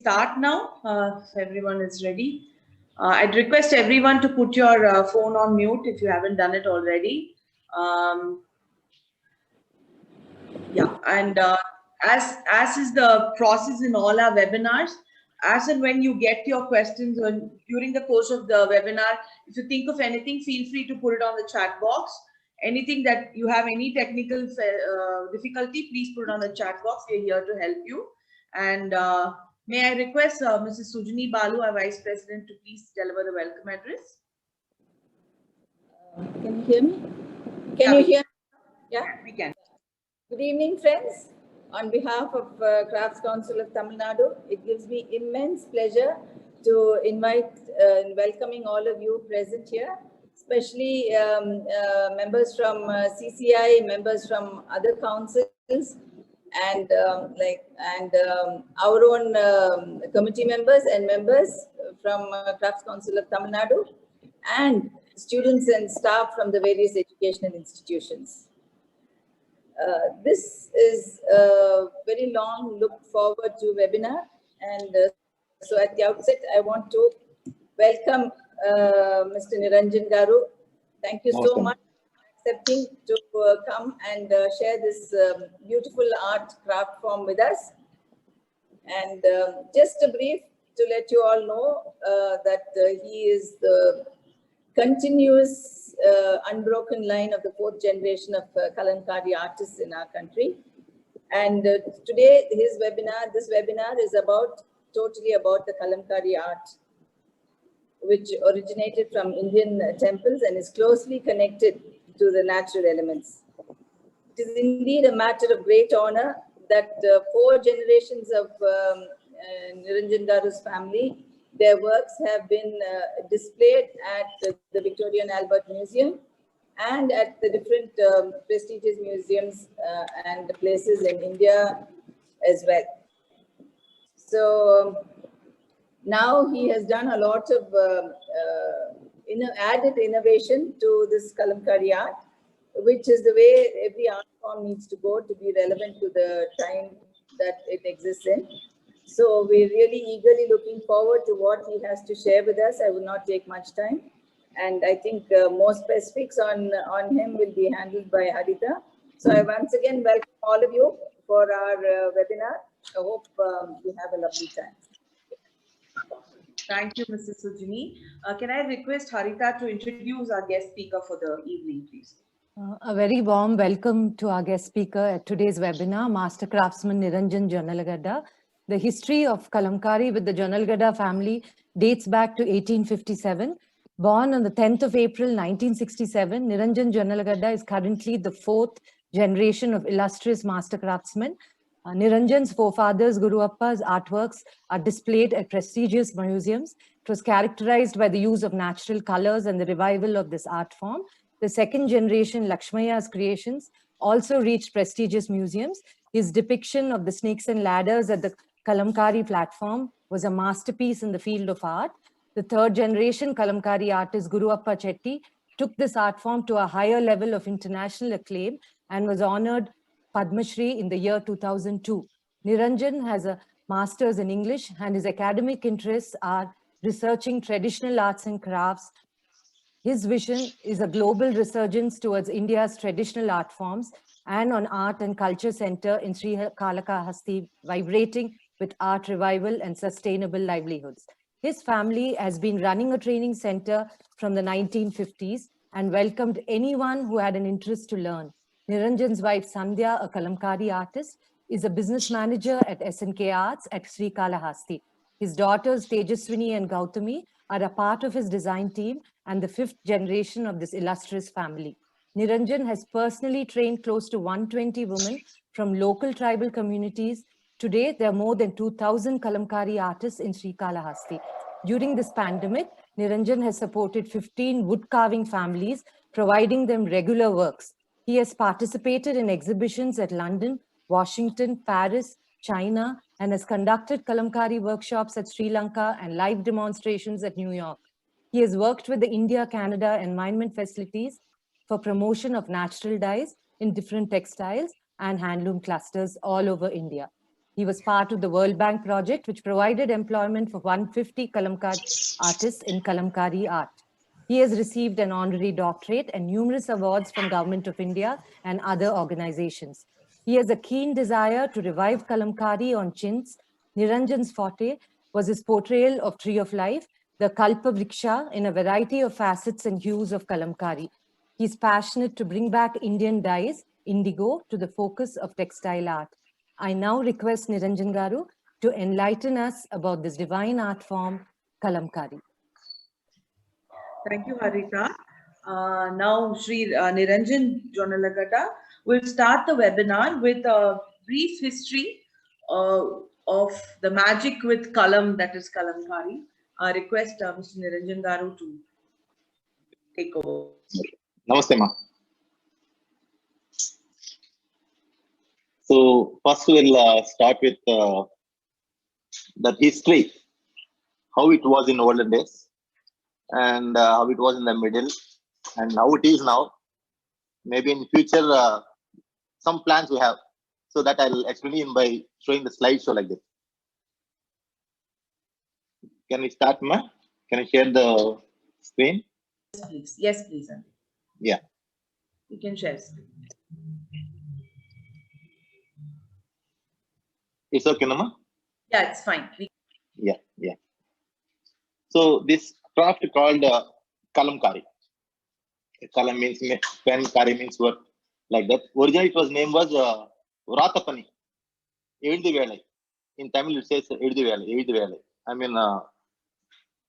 Start now. If everyone is ready. I'd request everyone to put your phone on mute if you haven't done it already. Yeah, and as is the process in all our webinars, as and when you get your questions during the course of the webinar, if you think of anything, feel free to put it on the chat box. Anything that you have any technical difficulty, please put it on the chat box. We're here to help you. And may I request Mrs. Sujani Balu, our Vice President, to please deliver the welcome address. Can you hear me? Can you hear me? Yeah, we can. Good evening, friends. On behalf of Crafts Council of Tamil Nadu, it gives me immense pleasure to invite and welcoming all of you present here, especially members from CCI, members from other councils, and our own committee members and members from Crafts Council of Tamil Nadu, and students and staff from the various educational institutions. This is a very long look forward to webinar, and so at the outset I want to welcome Mr. Niranjan Garu. Thank you so much for accepting to come and share this beautiful art craft form with us. And just a brief to let you all know that he is the continuous unbroken line of the fourth generation of Kalamkari artists in our country. And today this webinar is totally about the Kalamkari art, which originated from Indian temples and is closely connected to the natural elements. It is indeed a matter of great honor that 4 generations of Niranjan Garu's family, their works have been displayed at the Victoria and Albert Museum and at the different prestigious museums and places in India as well. So now he has done a lot of added innovation to this Kalamkari art, which is the way every art form needs to go to be relevant to the time that it exists in. So we're really eagerly looking forward to what he has to share with us. I will not take much time. And I think more specifics on him will be handled by Harita. So I once again welcome all of you for our webinar. I hope you have a lovely time. Thank you, Mrs. Sujani. Can I request Harita to introduce our guest speaker for the evening, please? A very warm welcome to our guest speaker at today's webinar, Master Craftsman Niranjan Jonnalagadda. The history of Kalamkari with the Jonnalagadda family dates back to 1857. Born on the 10th of April 1967, Niranjan Jonnalagadda is currently the 4th generation of illustrious master craftsmen. Niranjan's forefathers, Guru Appa's artworks are displayed at prestigious museums. It was characterized by the use of natural colors and the revival of this art form. The second generation, Lakshmaya's creations, also reached prestigious museums. His depiction of the snakes and ladders at the Kalamkari platform was a masterpiece in the field of art. The third generation Kalamkari artist, Guru Appa Chetty, took this art form to a higher level of international acclaim and was honored Padma Shri in the year 2002. Niranjan has a master's in English and his academic interests are researching traditional arts and crafts. His vision is a global resurgence towards India's traditional art forms and on Art and Culture Center in Srikalahasti, vibrating with art revival and sustainable livelihoods. His family has been running a training center from the 1950s and welcomed anyone who had an interest to learn. Niranjan's wife Sandhya, a Kalamkari artist, is a business manager at SNK Arts at Srikalahasti. His daughters Tejaswini and Gautami are a part of his design team and the 5th generation of this illustrious family. Niranjan has personally trained close to 120 women from local tribal communities. Today, there are more than 2,000 Kalamkari artists in Srikalahasti. During this pandemic, Niranjan has supported 15 wood carving families, providing them regular works. He has participated in exhibitions at London, Washington, Paris, China, and has conducted Kalamkari workshops at Sri Lanka and live demonstrations at New York. He has worked with the India-Canada Environment Facilities for promotion of natural dyes in different textiles and handloom clusters all over India. He was part of the World Bank project, which provided employment for 150 Kalamkari artists in Kalamkari art. He has received an honorary doctorate and numerous awards from Government of India and other organizations. He has a keen desire to revive Kalamkari on chintz. Niranjan's forte was his portrayal of Tree of Life, the Kalpa Vriksha, in a variety of facets and hues of Kalamkari. He's passionate to bring back Indian dyes, indigo, to the focus of textile art. I now request Niranjan Garu to enlighten us about this divine art form, Kalamkari. Thank you, Harita. Now, Sri Niranjan Jonalagada will start the webinar with a brief history of the magic with Kalam, that is Kalamkari. I request Mr. Niranjan Garu to take over. Namaste, ma. So first we'll start with the history, how it was in olden days, and how it was in the middle, and how it is now. Maybe in future, some plans we have. So that I'll explain by showing the slideshow like this. Can we start, ma? Can I share the screen? Yes, please. Yes, please. Yeah. You can share screen. It's okay, no, ma? Yeah, it's fine. Yeah. So this craft called Kalamkari. Kalam means pen, kari means work, like that. Originally, it was name was Vratapani. Evdivelai. In Tamil, it says Evdivelai. I mean,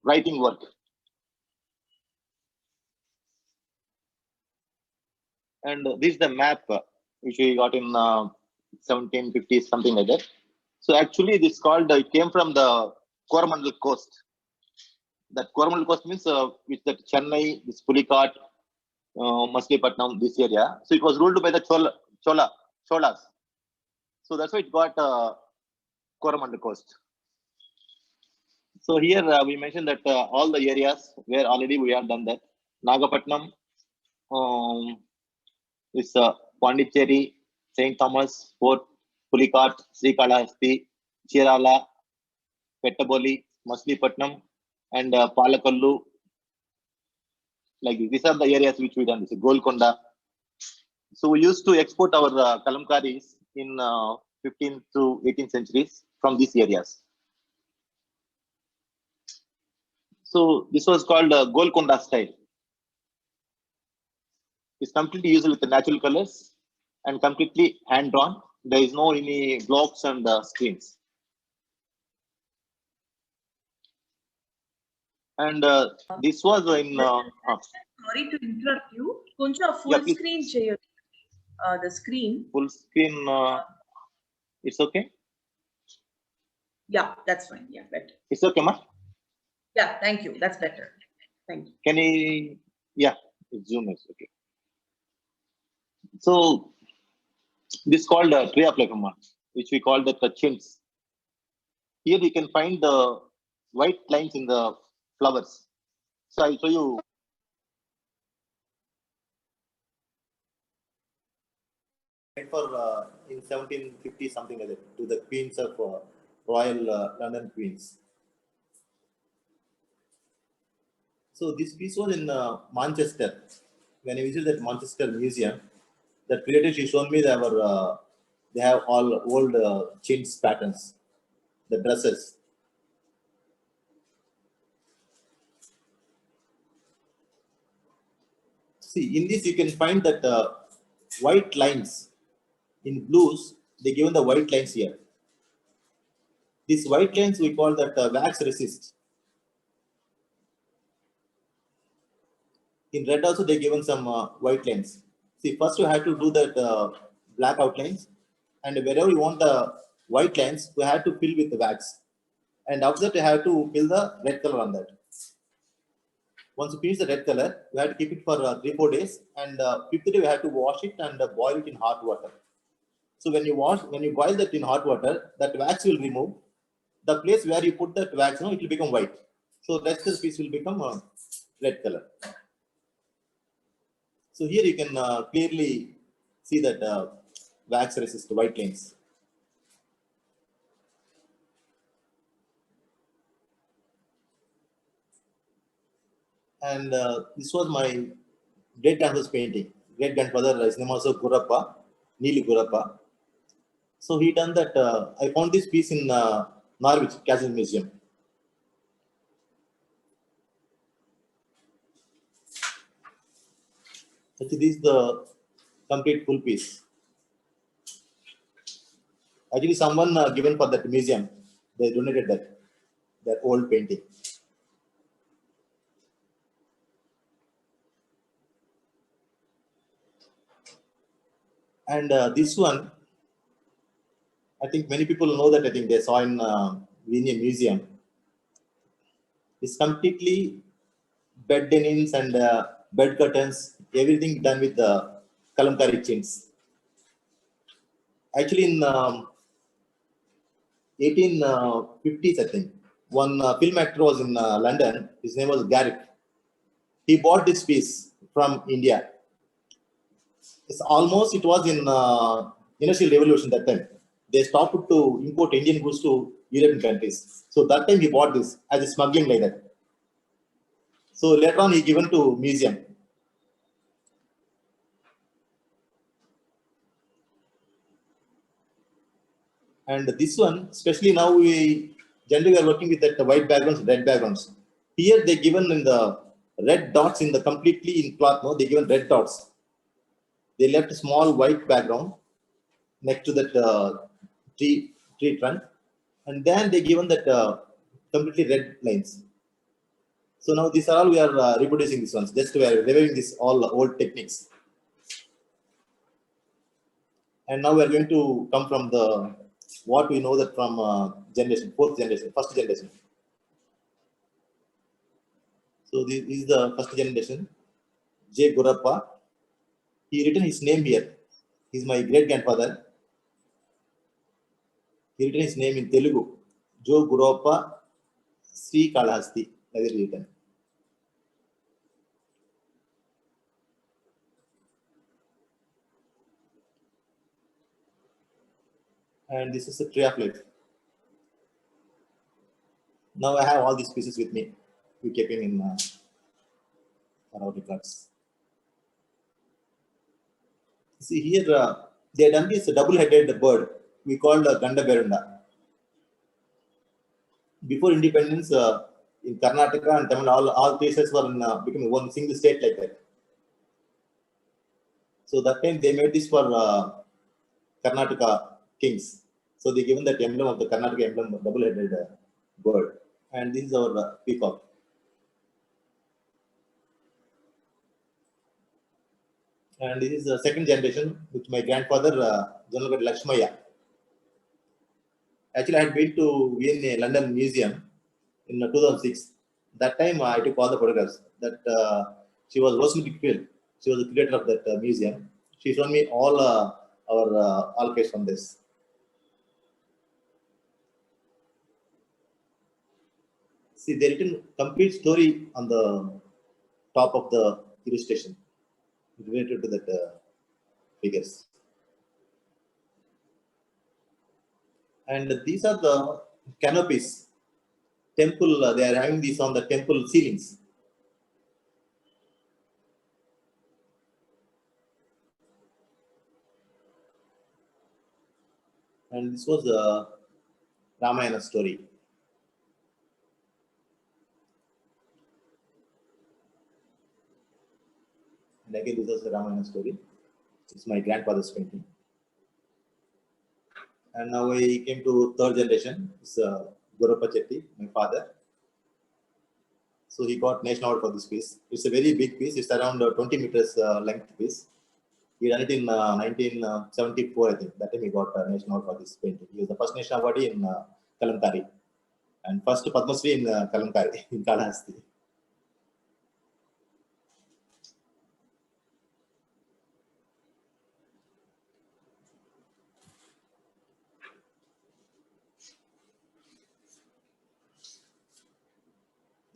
writing work. And this is the map which we got in 1750s, something like that. So actually, this called, it came from the Coromandel coast. That Coromandel coast means which that Chennai, this Pulicat, Machilipatnam, this area. So it was ruled by the Cholas. So that's why it got Coromandel coast. So here we mentioned that all the areas where already we have done that. Nagapatnam, is Pondicherry, St. Thomas, Fort, Pulicat, Srikalahasti, Chirala, Pettaboli, Machilipatnam, and Palakallu. Like this. These are the areas which we done. This is Golconda. So we used to export our Kalamkaris in 15th to 18th centuries from these areas. So this was called Golconda style. It's completely used with the natural colors and completely hand drawn. There is no any blocks and screens. And this was in. Sorry to interrupt you. Kuncha, full screen share. The screen. Full screen. It's okay. Yeah, that's fine. Yeah, better. It's okay, ma. Yeah, thank you. That's better. Thank you. Can you? Yeah, Zoom is okay. So this is called Tree of Life, which we call the chintz. Here we can find the white lines in the flowers. So I'll show you. For in 1750 something like that, to the queens of Royal London Queens. So this piece was in Manchester. When I visited Manchester Museum, the creator she showed me they have all old chintz patterns, the dresses. See, in this you can find that white lines in blues. They given the white lines here. These white lines we call that wax resist. In red also they given some white lines. See, first you have to do that black outlines, and wherever you want the white lines, we have to fill with the wax. And after that, you have to fill the red color on that. Once you finish the red color, we have to keep it for 3-4 days, and fifth day we have to wash it and boil it in hot water. So when you boil that in hot water, that wax will remove. The place where you put that wax, it will become white. So rest of the piece will become red color. So here you can clearly see that wax resist white lines. And this was my great grandfather's painting. Great grandfather, his name was Gurappa, Neeli Gurappa. So he done that. I found this piece in Norwich Castle Museum. Actually, this is the complete full piece. Actually, someone given for that museum, they donated that old painting. And this one, I think many people know that. I think they saw in Vienna Museum. It's completely bed linens and bed curtains, everything done with the Kalamkari chintz. Actually, in 1850s, I think, one film actor was in London. His name was Garrick. He bought this piece from India. It was in Industrial Revolution that time. They stopped to import Indian goods to European countries. So that time he bought this as a smuggling like that. So later on he given to museum. And this one, especially now we generally are working with that white backgrounds, red backgrounds. Here they given in the red dots in the completely in cloth, no, they given red dots. They left a small white background next to that tree trunk, and then they given that completely red lines. So now these are all we are reproducing these ones. Just we are reviving this all old techniques. And now we are going to come from the what we know that from generation, fourth generation, first generation. So this is the first generation, J. Gurappa. He written his name here. He's my great grandfather. He written his name in Telugu, Joe Gurappa Sri Kalahasti. That is written. And this is a tree of life. Now I have all these pieces with me. We keep it in our records. See here, they have done this double-headed bird. We called Ganda Berunda. Before independence, in Karnataka and Tamil, all places were becoming one single state like that. So that time they made this for Karnataka kings. So they given that emblem of the Karnataka emblem, double-headed bird. And this is our peacock. And this is the second generation with my grandfather, Janalagada Lakshmaya. Actually, I had been to Vienna London Museum in 2006. That time I took all the photographs. That she was Rosemary Quill. She was the creator of that museum. She showed me all our all case from this. See, they written complete story on the top of the illustration related to that figures. And these are the canopies. Temple, they are having these on the temple ceilings. And this was the Ramayana story. And again, this was the Ramayana story. It's my grandfather's painting. And now I came to third generation. It's Gurappa Chetty, my father. So he got national award for this piece. It's a very big piece. It's around 20 meters length piece. He done it in 1974, I think. That time he got national award for this painting. He was the first national awardee in Kalamkari. And first Padma Shri in Kalamkari, in Kalahasti.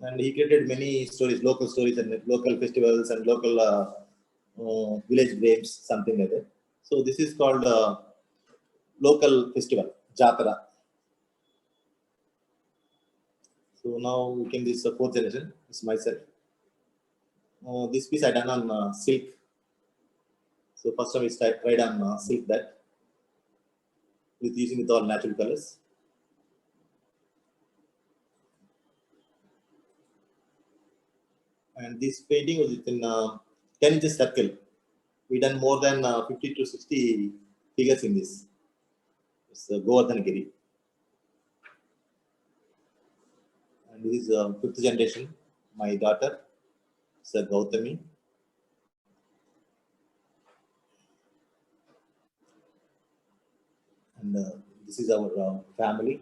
And he created many stories, local stories and local festivals and local village games, something like that. So this is called local festival, Jatara. So now we came this fourth generation. It's myself. This piece I done on silk. So first time we tried on silk that with using with all natural colors. And this painting was within 10 inches circle. We done more than 50 to 60 figures in this. It's Govardhan Giri. And this is 5th generation. My daughter, it's Gautami. And this is our family.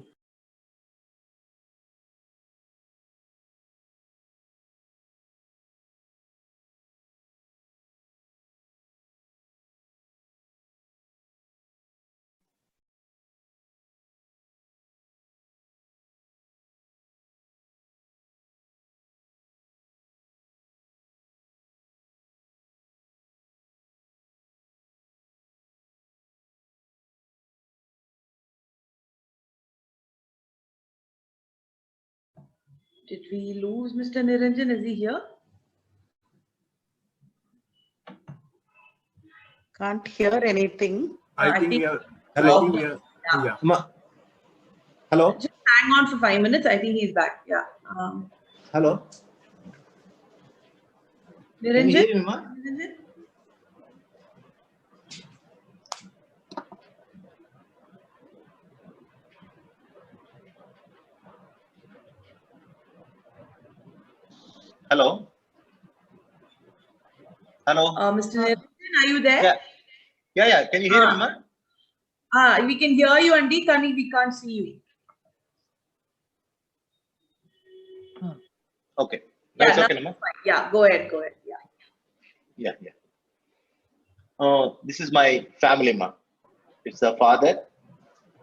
Did we lose Mr. Niranjan? Is he here? Can't hear anything. I think think- we are. Hello. I think we are. Yeah. Hello. Just hang on for 5 minutes. I think he's back. Yeah. Hello. Can you Niranjan? hear me, ma? Niranjan? Hello. Hello. Mr. Niranjan, are you there? Yeah. Can you hear me, ma? We can hear you, Andy. Kani, we can't see you. Okay. Now it's Yeah, okay, ma? Fine. Yeah, go ahead. Yeah. Yeah. This is my family, ma. It's the father,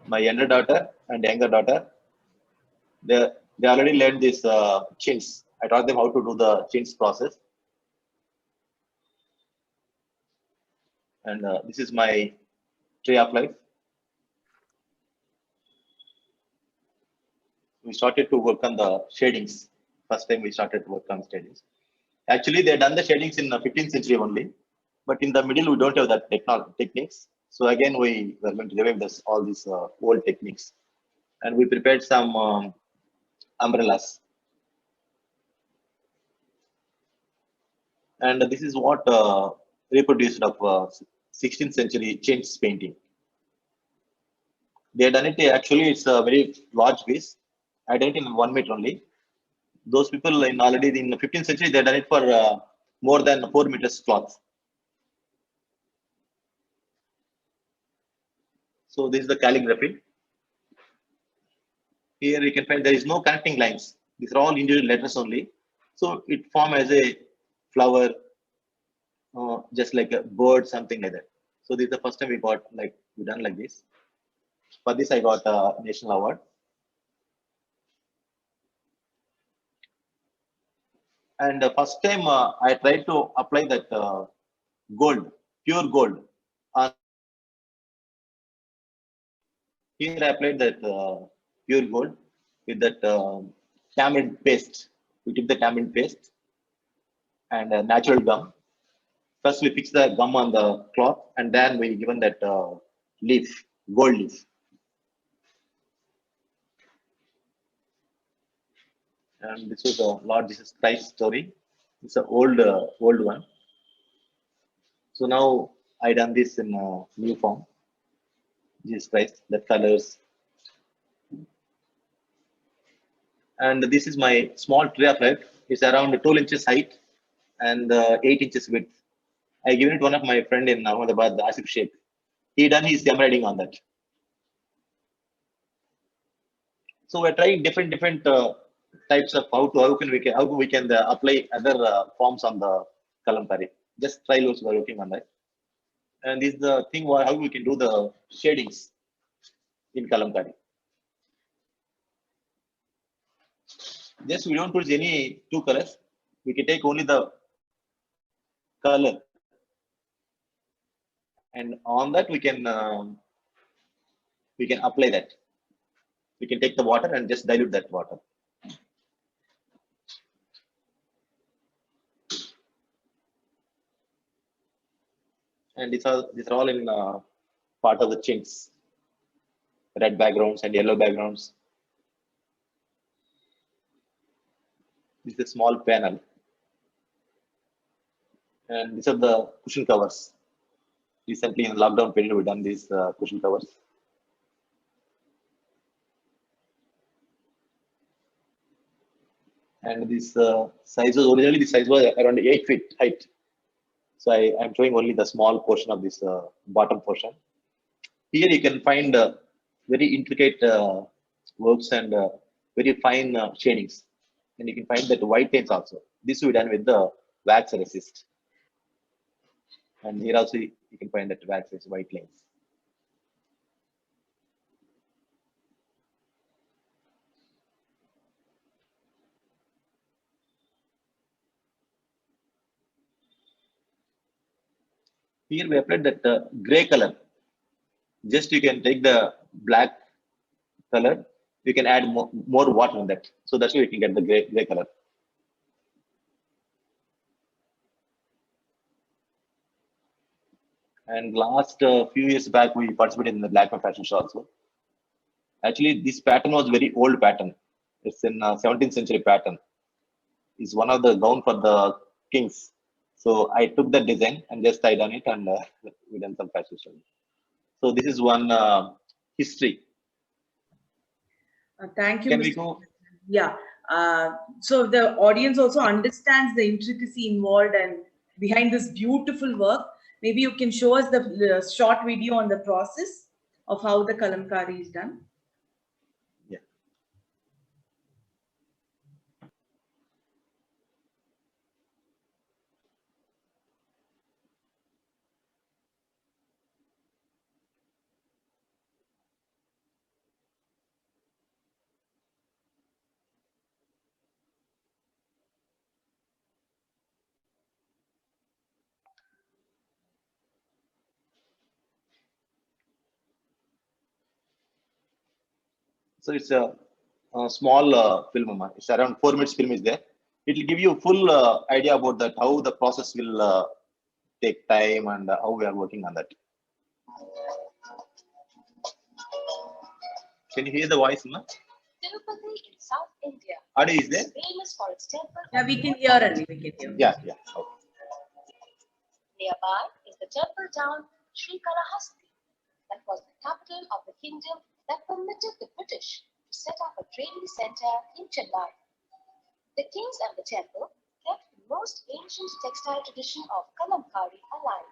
my younger daughter, and younger daughter. They already learned this chins. I taught them how to do the chins process. And this is my tree of life. We started to work on the shadings. First time we started to work on shadings. Actually, they done the shadings in the 15th century only, but in the middle we don't have that techniques. So again, we were going to revive all these old techniques, and we prepared some umbrellas. And this is what reproduced of 16th century chintz painting. They had done it. Actually, it's a very large piece. I did it in 1 meter only. Those people already in the 15th century, they had done it for more than 4 meters cloth. So this is the calligraphy. Here you can find there is no connecting lines. These are all individual letters only. So it forms as a flower, just like a bird, something like that. So this is the first time we done like this. For this, I got a national award. And the first time I tried to apply that gold, pure gold. Here I applied that pure gold with that tamarind paste. We took the tamarind paste and natural gum. First we fix the gum on the cloth, and then we given that leaf, gold leaf. And this was a Lord Jesus Christ story. It's an old one. So now I done this in new form. Jesus Christ, the colors. And this is my small tree of life. It's around 12 inches height and 8 inches width. I given it one of my friend in Ahmedabad, Asif Sheikh. He done his embroidering on that. So we're trying different types of how we can apply other forms on the kalamkari. Just trials we're working on that. And this is the thing how we can do the shadings in kalamkari. Just we don't put any two colors. We can take only the color, and on that we can apply that. We can take the water and just dilute that water. And these are all in part of the chinks, red backgrounds and yellow backgrounds. This is a small panel, and these are the cushion covers. Recently, in the lockdown period, we've done these cushion covers. And this size was originally, the size was around 8 feet height. So I'm showing only the small portion of this bottom portion. Here you can find very intricate works and very fine shadings. And you can find that white lines also. This will be done with the wax resist. And here also you can find that wax resist white lines. Here we applied that gray color. Just you can take the black color, you can add more water in that. So that's why you can get the gray color. And last few years back, we participated in the Black Fashion Show also. Actually, this pattern was very old pattern. It's in 17th century pattern. It's one of the gown for the kings. So I took the design and just tied on it, and we done some fashion show. So this is one history. Thank you, Can Mr. we go? Yeah. So the audience also understands the intricacy involved and behind this beautiful work. Maybe you can show us the short video on the process of how the kalamkari is done. Yeah. So it's a small film. It's around 4 minutes film is there. It will give you full idea about that, how the process will take time and how we are working on that. Can you hear the voice, ma? Tirupati in South India Audio is there? is famous for its temple. Yeah, we can hear and we can hear. Yeah, yeah. Okay. Nearby is the temple town Srikalahasti, that was the capital of the kingdom that permitted the British to set up a trading center in Chennai. The kings and the temple kept the most ancient textile tradition of kalamkari alive.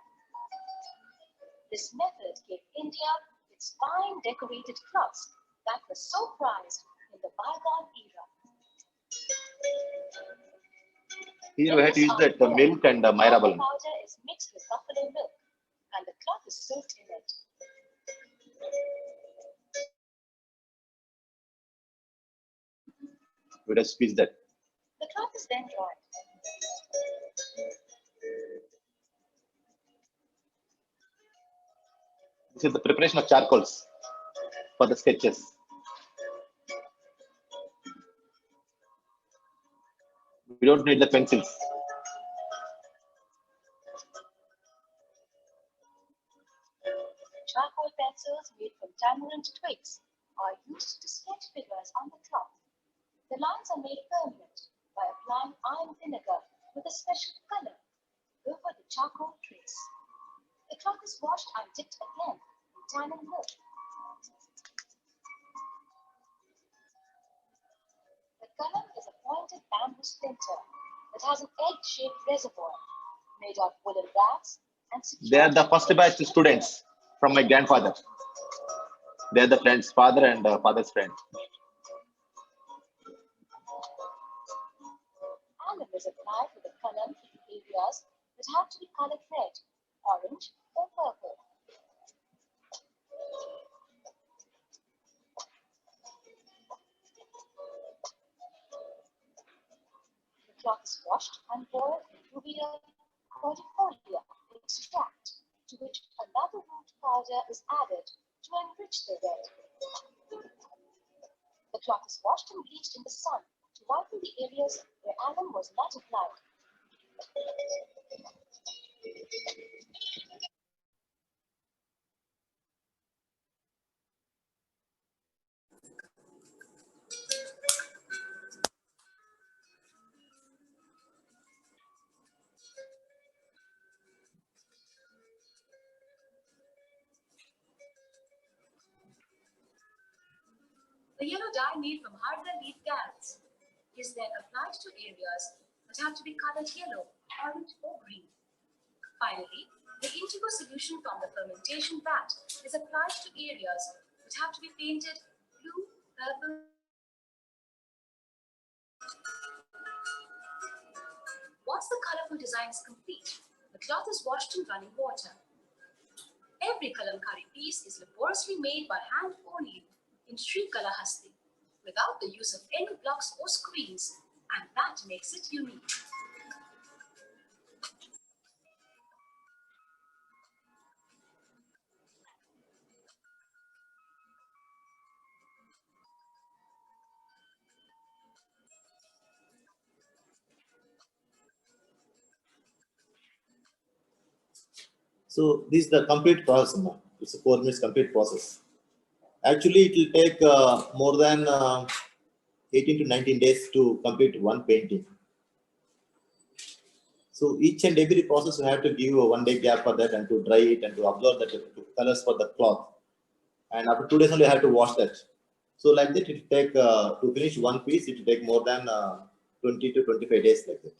This method gave India its fine decorated cloths that were so prized in the bygone era. Here we have to use that milk and Myra balloon. Powder is mixed with buffalo milk, and the cloth is soaked in it. We just squeeze that. The cloth is then dried. This is the preparation of charcoals for the sketches. We don't need the pencils. Charcoal pencils made from tamarind twigs are used to sketch figures on the cloth. The lines are made permanent by applying iron vinegar with a special color over the charcoal trace. The cloth is washed and dipped again in tannin milk. The kalam is a pointed bamboo splinter that has an egg-shaped reservoir made of wooden racks and They are the first batch secured. students from my grandfather. They are the friends, father and father's friend. Alum is applied with the kalam to the areas that have to be colored red, orange, or purple. The cloth is washed and boiled in Rubia cordifolia extract, to which another root powder is added to enrich the red. The cloth is washed and bleached in the sun to whiten the areas where alum was not applied. The yellow dye made from hardal leaf carrots is then applied to areas that have to be colored yellow, orange, or green. Finally, the indigo solution from the fermentation vat is applied to areas that have to be painted blue, purple. Once the colorful design is complete, the cloth is washed in running water. Every kalamkari piece is laboriously made by hand only in Srikalahasti, without the use of any blocks or screens, and that makes it unique. So this is the complete process now. It's a 4 minutes complete process. Actually, it will take more than 18 to 19 days to complete one painting. So each and every process you have to give a 1 day gap for that and to dry it and to absorb the colors for the cloth. And after 2 days only you have to wash that. So like that it will take to finish one piece, it will take more than 20 to 25 days like that.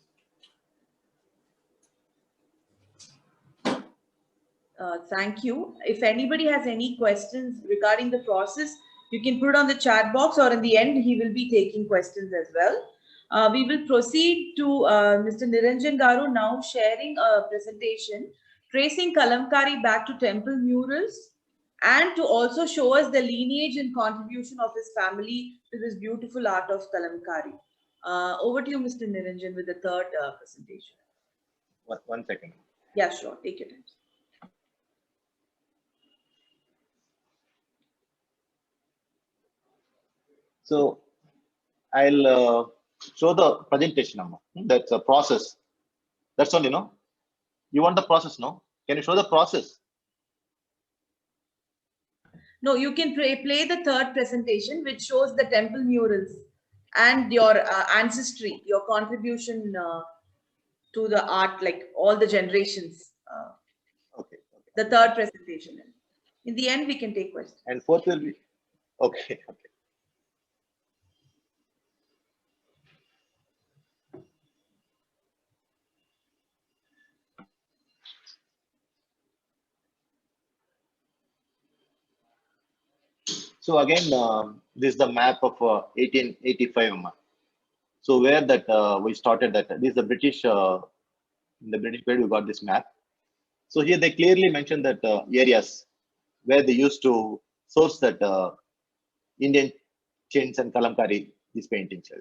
Thank you. If anybody has any questions regarding the process, you can put it on the chat box, or in the end, he will be taking questions as well. We will proceed to Mr. Niranjan Garu now sharing a presentation tracing Kalamkari back to temple murals and to also show us the lineage and contribution of his family to this beautiful art of Kalamkari. Over to you, Mr. Niranjan, with the third presentation. 1 second. Yeah, sure. Take your time. So I'll show the presentation. That's a process. That's all, You want the process, no? Can you show the process? No, you can play the third presentation, which shows the temple murals and your ancestry, your contribution to the art, like all the generations. Okay. The third presentation. In the end, we can take questions. And fourth will be, okay. So again, this is the map of 1885. So where that we started that, this is the British, in the British period we got this map. So here they clearly mentioned that areas where they used to source that Indian chins and Kalamkari, these paintings.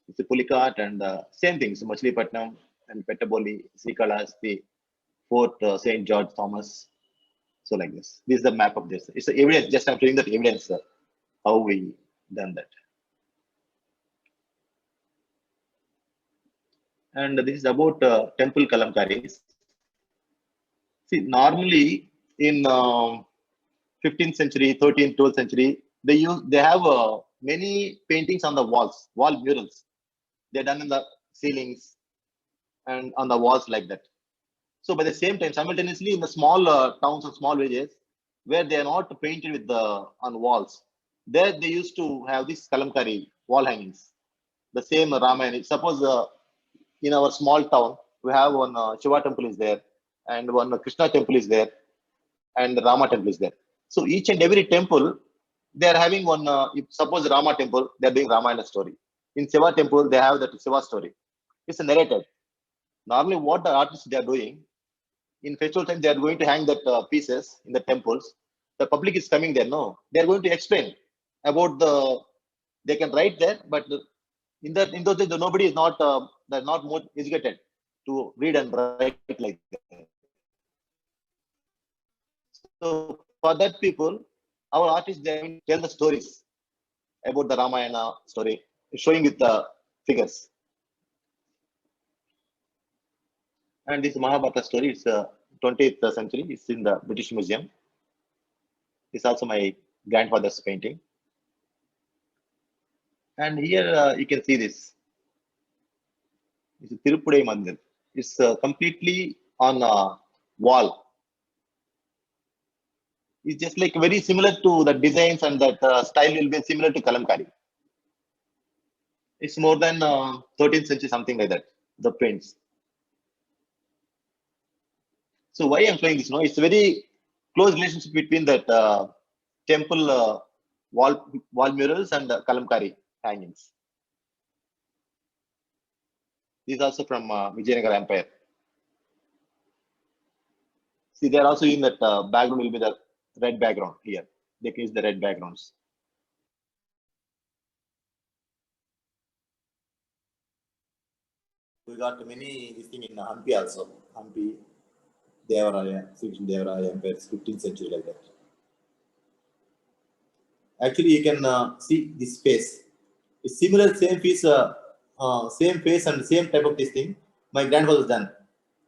It's a Pulicat and same things, Machilipatnam and Pettapalli, Srikalahasti, Fort St. George Thomas. So like this. This is the map of this. It's the evidence, just I'm showing that evidence, how we done that. And this is about temple Kalamkaris. See, normally in 15th century, 13th, 12th century, they have many paintings on the walls, wall murals. They're done in the ceilings and on the walls like that. So by the same time, simultaneously in the small towns and small villages, where they are not painted with on walls, there they used to have these Kalamkari wall hangings. The same Ramayana. Suppose in our small town, we have one Shiva temple is there, and one Krishna temple is there, and the Rama temple is there. So each and every temple, they are having one. If suppose Rama temple, they are doing Ramayana story. In Shiva temple, they have that Shiva story. It's narrated. Normally, what the artists they are doing in festival time, they are going to hang that pieces in the temples. The public is coming there. No, they are going to explain about the. They can write there, but in those days, nobody is not they're not more educated to read and write like that. So for that people, our artists they tell the stories about the Ramayana story, showing with the figures. And this Mahabharata story is 20th century. It's in the British Museum. It's also my grandfather's painting. And here you can see this. It's a Tirupudi Mandir. It's completely on a wall. It's just like very similar to the designs, and that style will be similar to Kalamkari. It's more than 13th century, something like that, the paints. So why I'm showing this? No, it's a very close relationship between that temple wall murals and Kalamkari hangings. These are also from Vijayanagara Empire. See, they are also in that background will be the red background here. They use the red backgrounds. We got many this thing in Hampi also. Hampi, Devaraya, Devaraya Empire, 15th century, like that. Actually, you can see this face. It's similar, same face and same type of this thing. My grandfather's done.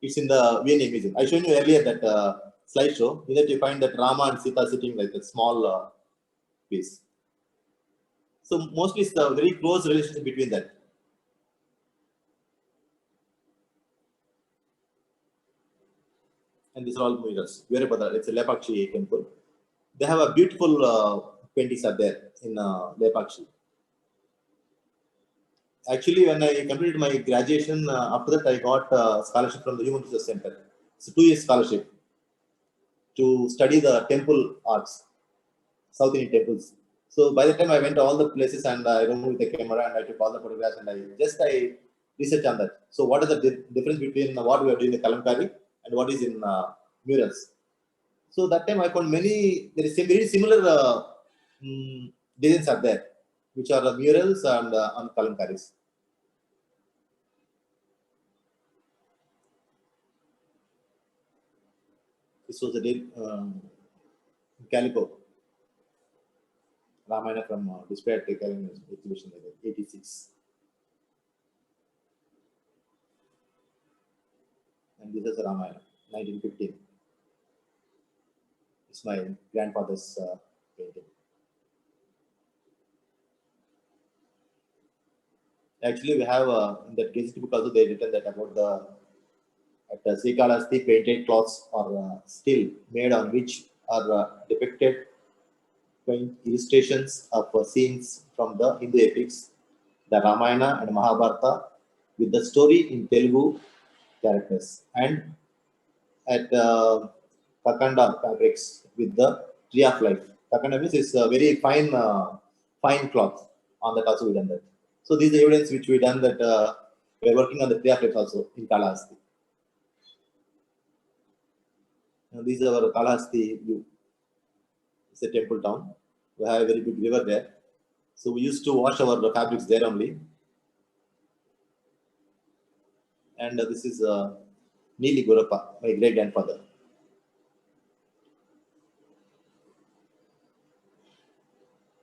It's in the VNA Museum. I showed you earlier that slideshow. In that you find that Rama and Sita sitting like a small piece. So mostly it's the very close relationship between that. And these are all mirrors. Veerabhadra, it's a Lepakshi temple. They have a beautiful paintings are there in Lepakshi. Actually, when I completed my graduation, after that I got a scholarship from the Human Resource Center. It's a 2-year scholarship to study the temple arts, South Indian temples. So by the time I went to all the places and I removed the camera and I took all the photographs and I researched on that. So what is the difference between what we are doing in Kalamkari and what is in murals? So that time I found there is very similar designs are there, which are murals and on Kalamkaris. This was the Calico Ramayana from display at Calling exhibition 86. And this is Ramayana, 1915. It's my grandfather's painting. Actually, we have in that case book also they written that about the Srikalahasti painted cloths or still made on which are depicted illustrations of scenes from the Hindu epics, the Ramayana and Mahabharata, with the story in Telugu characters, and at Kakanda fabrics with the tree of life. Kakanda means is a very fine cloth. On that also we done that. So this is the evidence which we done that we are working on the tree of life also in Kalahasti. Now, these are our Kalahasti view. It's a temple town. We have a very big river there. So we used to wash our fabrics there only. And this is Neeli Gurappa, my great grandfather.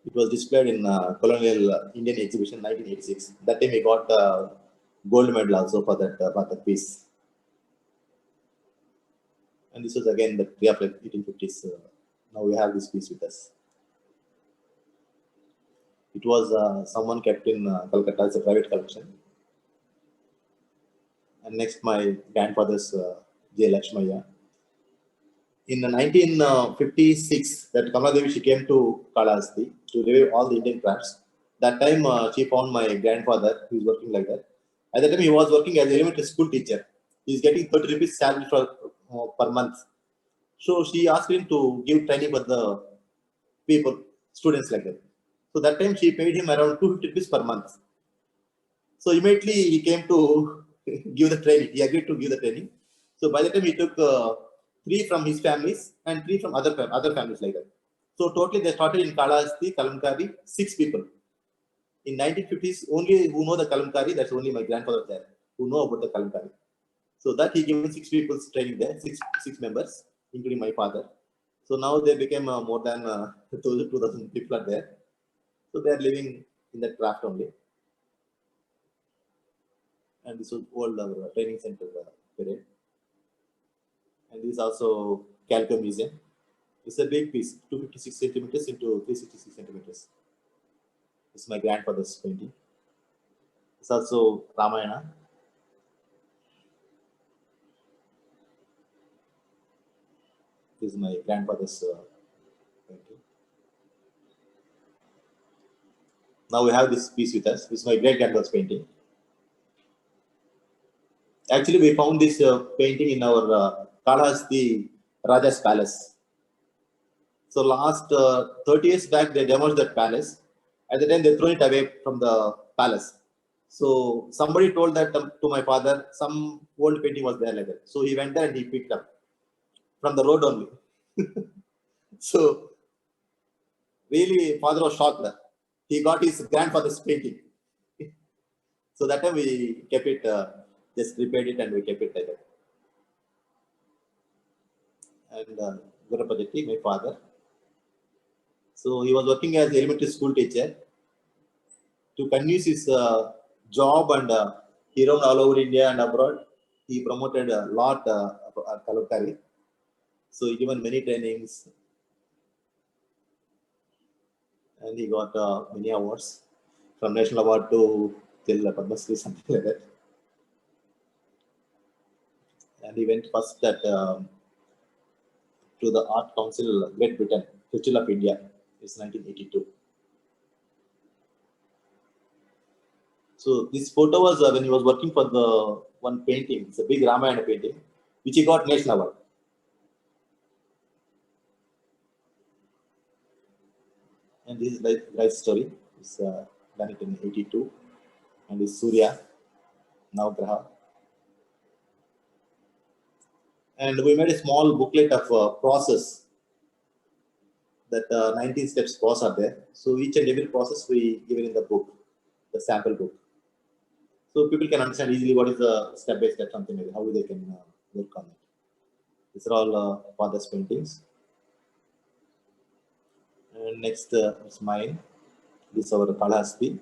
It was displayed in Colonial Indian Exhibition 1986. That time he got gold medal also for that piece. And this was again the tree of 1850s. Now we have this piece with us. It was someone kept in Calcutta as a private collection. And next, my grandfather's J. Lakshmaya. In 1956, that Kamaladevi, she came to Kalahasti to revive all the Indian crafts. That time, she found my grandfather, who is working like that. At that time, he was working as an elementary school teacher. He is getting 30 rupees salary per month. So she asked him to give training for the people, students like that. So that time, she paid him around 250 rupees per month. So immediately, he came to give the training. He agreed to give the training. So by the time, he took 3 from his families and 3 from other families like that. So totally they started in Kalahasti, Kalamkari, 6 people. In 1950s, only who know the Kalamkari, that's only my grandfather there, who know about the Kalamkari. So that he given 6 people training there, six members, including my father. So now they became more than 2,000 people are there. So they are living in that craft only. And this was old training center period. And this is also Calico Museum. It's a big piece, 256 centimeters into 366 centimeters. This is my grandfather's painting. It's also Ramayana. This is my grandfather's Now we have this piece with us. This is my great grandmother's painting. Actually, we found this painting in our Kalahasti Raja's palace. So last 30 years back, they demolished that palace. At the time, they threw it away from the palace. So somebody told that to my father, some old painting was there like that. So he went there and he picked up from the road only. So really, father was shocked that he got his grandfather's painting. So that time we kept it, just repaired it and we kept it like that. And Gurapajati, my father. So he was working as elementary school teacher. To continue his job and he roamed all over India and abroad. He promoted a lot of Kalamkari. So he given many trainings and he got many awards, from National Award to till Padma Shri, something like that. And he went first at to the Art Council, Great Britain, Festival of India. It's 1982. So this photo was when he was working for the one painting. It's a big Ramayana painting, which he got National Award. And this is life story. It's done it in 82. And this Surya, Navagraha. And we made a small booklet of process. That 19 steps process are there. So each and every process we give it in the book, the sample book. So people can understand easily what is the step-by-step something like that, how they can work on it. These are all father's paintings. And next is mine. This is our Kalahasti.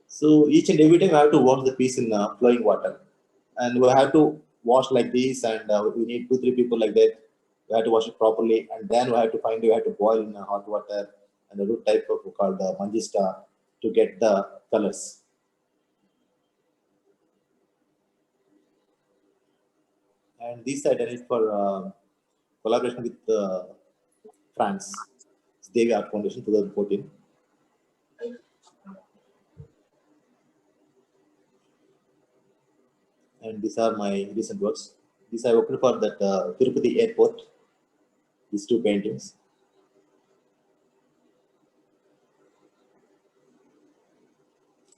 So each and every time we have to wash the piece in flowing water. And we have to wash like this, and we need 2-3 people like that. We have to wash it properly, and then we have to boil in hot water and a root type of called Mangista to get the colors. And this I done it for collaboration with France, it's Devi Art Foundation, 2014. And these are my recent works. These I worked for that Tirupati Airport. These 2 paintings.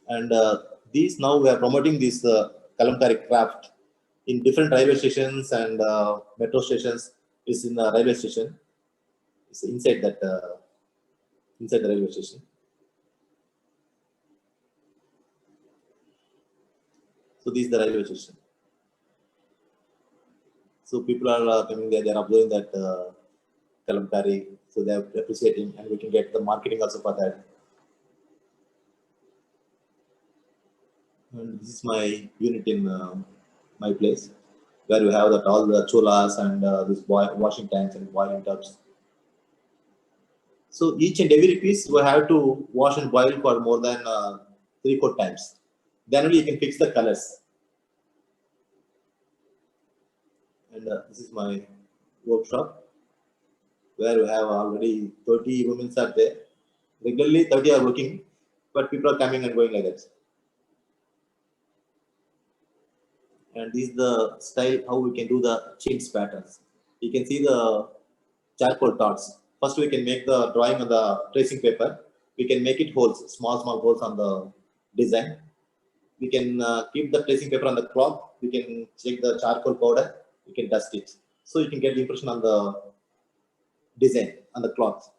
And these now we are promoting this Kalamkari craft in different railway stations and metro stations. It's in the railway station. It's inside that inside the railway station. So this is the railway station. So people are coming there. They are observing that Kalamkari. So they are appreciating, and we can get the marketing also for that. And this is my unit in my place, where we have that all the cholas and this washing tanks and boiling tubs. So each and every piece we have to wash and boil for more than 3-4 times. Then only you can fix the colors. And this is my workshop, where we have already 30 women are there. Regularly 30 are working, but people are coming and going like that. And this is the style how we can do the chintz patterns. You can see the charcoal dots. First we can make the drawing on the tracing paper. We can make it holes, small holes on the design. We can keep the tracing paper on the cloth. We can check the charcoal powder. We can dust it. So you can get the impression on the design on the cloth.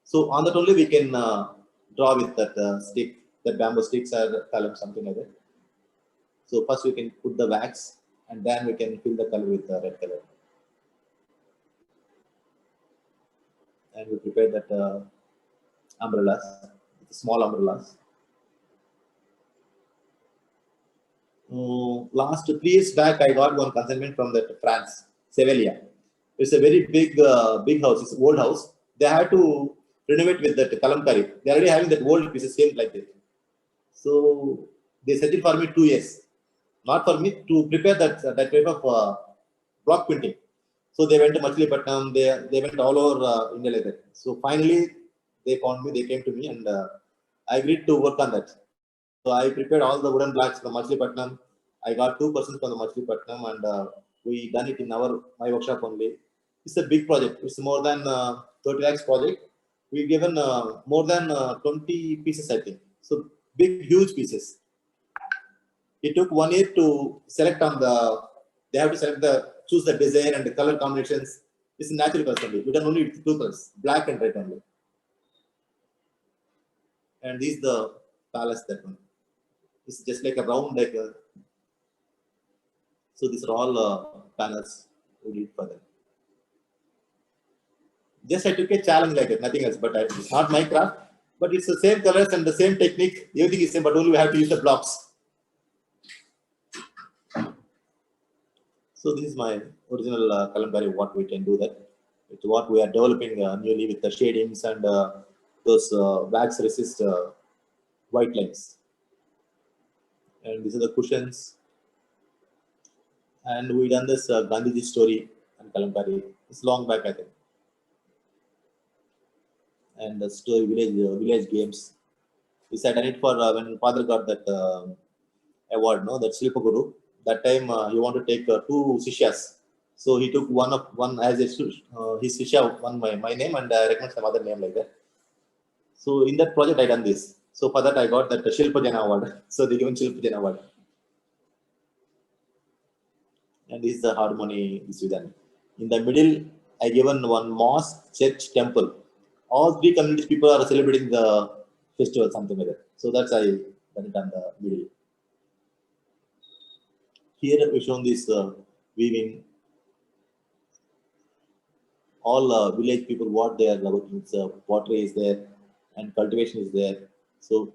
So on that only we can draw with that stick, that bamboo sticks or column, something like that. So first we can put the wax, and then we can fill the color with the red color. And we prepare that umbrellas, small umbrellas. Last 3 years back, I got one consignment from that France, Sevilla. It's a very big house. It's an old house. They had to renovate with that Kalamkari. They are already having that old pieces same like that. So they set it for me 2 years. Not for me, to prepare that type of block printing. So they went to Machilipatnam, they went all over India like that. So finally, they found me, they came to me, and I agreed to work on that. So I prepared all the wooden blocks from Machilipatnam. I got 2% from the Machilipatnam, and we done it in my workshop only. It's a big project. It's more than 30 lakhs project. We've given more than 20 pieces, I think. So big, huge pieces. It took 1 year to select on they have to choose the design and the color combinations. It's natural colors only. We done only 2 colors, black and red only. And this is the palace, that one. It's just like a round, so these are all panels we did for them. Just I took a challenge like that, nothing else. But it's not my craft, but it's the same colors and the same technique. Everything is same, but only we have to use the blocks. So this is my original Kalamkari. What we can do that. It's what we are developing newly with the shadings and those wax resist white lines. And these are the cushions. And we done this Gandhiji story and Kalamkari. It's long back, I think. And the story village games. We said I done it for when father got that award, no, that Shilpa Guru. That time he wanted to take 2 Sishyas. So he took one as his Sishya, one my name, and recommend some other name like that. So in that project I done this. So for that I got that Shilpa Jana award. So they given Shilpa Jana award. And this is the harmony is done. In the middle, I given one mosque, church, temple. All 3 communities people are celebrating the festival, something like that. So that's I done it on the middle. Here we shown this weaving. All village people, what they are working. Pottery is there, and cultivation is there. So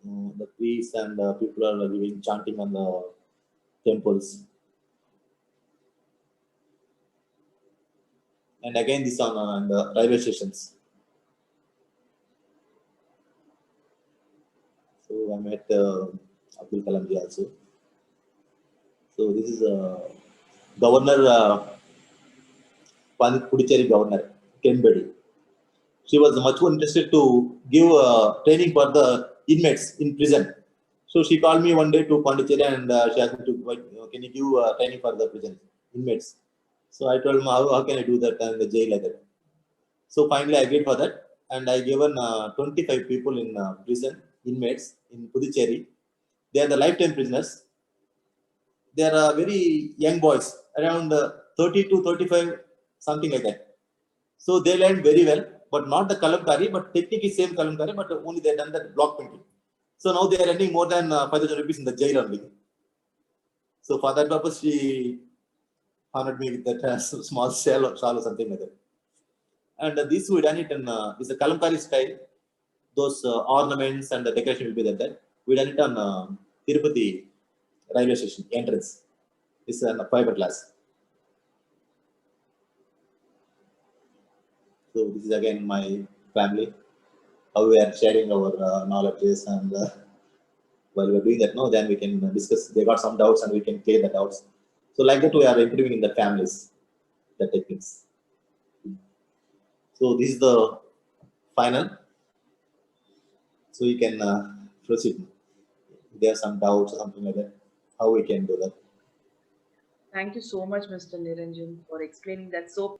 the priests and people are living, chanting on the temples. And again, this on the railway stations. So I met Abdul Kalam ji also. So this is Governor Puducherry Governor Kiran Bedi. She was much more interested to give training for the inmates in prison. So she called me one day to Pondicherry and she asked me to, can you give training for the prison inmates? So I told him, how can I do that in the jail like that? So finally I agreed for that, and I given 25 people in prison, inmates in Puducherry. They are the lifetime prisoners. They are very young boys, around 30 to 35, something like that. So they learned very well, but not the Kalamkari, but technique is same Kalamkari, but only they done that block painting. So now they are earning more than 5,000 rupees in the jail only. So for that purpose, she honored me with that small shawl or something like that. And this we done it in this is a Kalamkari style. Those ornaments and the decoration will be there. We done it on Tirupati railway station entrance. This is a fiberglass. So this is again my family. How we are sharing our knowledges, and while we are doing that, then we can discuss. They got some doubts and we can clear the doubts. So like that, we are improving in the families, the techniques. So this is the final. So you can proceed. If there are some doubts or something like that, how we can do that. Thank you so much, Mr. Niranjan, for explaining that so.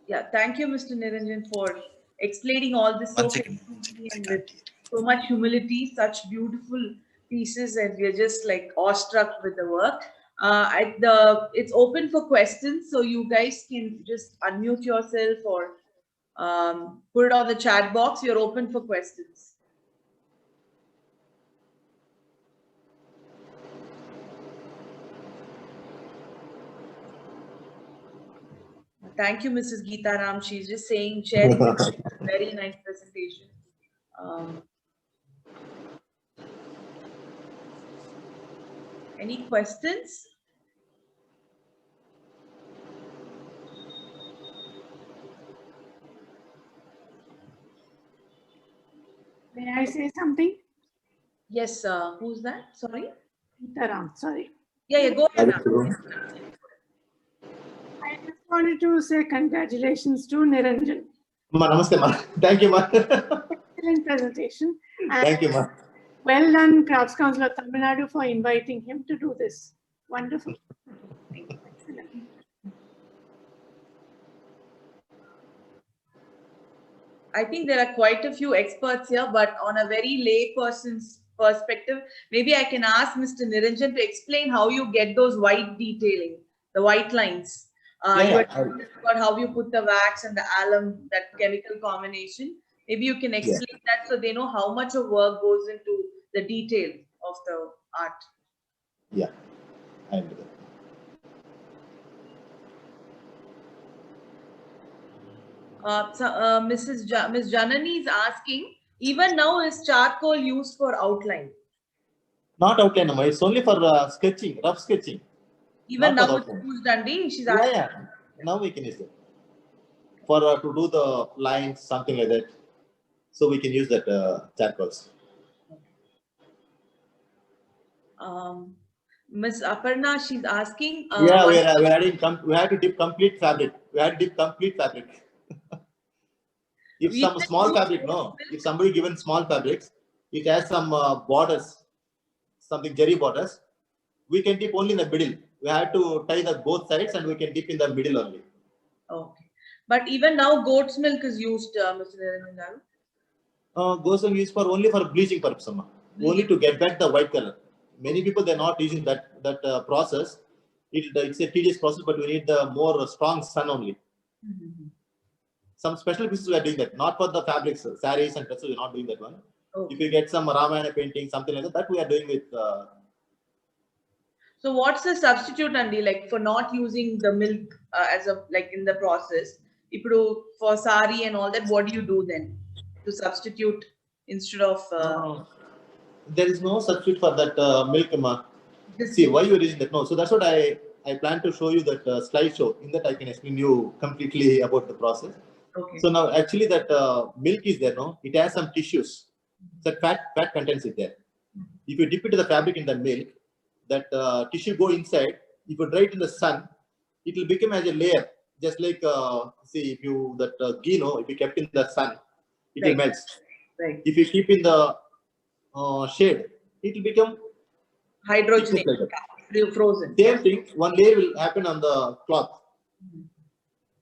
Yeah, thank you, Mr. Niranjan, for explaining all this so patiently and with so much humility, such beautiful pieces, and we're just like awestruck with the work. It's open for questions, so you guys can just unmute yourself or put it on the chat box. We're open for questions. Thank you, Mrs. Geeta Ram. She's just saying, sharing very nice presentation. Any questions? May I say something? Yes, who's that? Sorry? Geeta Ram, sorry. Yeah, go ahead. I just wanted to say congratulations to Niranjan Ma, namaste, ma. Thank you, ma. Excellent presentation. And Thank you, ma. well done, Crafts Council of Tamil Nadu, for inviting him to do this. Wonderful. Excellent. I think there are quite a few experts here, but on a very lay person's perspective, maybe I can ask Mr. Niranjan to explain how you get those white detailing, the white lines. Yeah, You yeah, had talked about how you put the wax and the alum, that chemical combination. Maybe you can explain that so they know how much of work goes into the detail of the art. Yeah, I do that. Ms. Janani is asking, even now is charcoal used for outline? Not outline, ma. It's only for sketching, rough sketching. Even Not for now it's outline. used, Andy. She's Yeah, asking. yeah. Now we can use it for to do the lines, something like that. So we can use that charcoals. Miss Aparna, she's asking. Yeah, we're adding. We have to dip complete fabric. We have to dip complete fabric. If We some can small use fabric, no. If somebody given small fabrics, it has some borders, something jerry borders. We can dip only in the middle. We have to tie the both sides, and we can dip in the middle only. Okay. But even now, goat's milk is used, Mr. Niranjan Garu. Goes and used for only for bleaching purpose, amma. Only to get back the white color. Many people they're not using that process. It's a tedious process, but we need the more strong sun only. Some special pieces we are doing that, not for the fabrics, saris and dresses. We're not doing that one. Okay. If you get some Ramayana painting, something like that we are doing with. So what's the substitute, Andy, like for not using the milk as a like in the process? If you for sari and all that, what do you do then to substitute instead of? There is no substitute for that milk, ma. This See why you are using that? No, so that's what I plan to show you that slideshow. In that I can explain you completely about the process. Okay. So now actually that milk is there, no? It has some tissues. That fat contents is there. If you dip into the fabric in the milk, that tissue go inside. If you dry it in the sun, it will become as a layer. Just like see if you that ghee, no, if you kept in the sun, it will melt. Right. If you keep in the shade, it will become Hydrogenated, frozen. Same thing, one layer will happen on the cloth.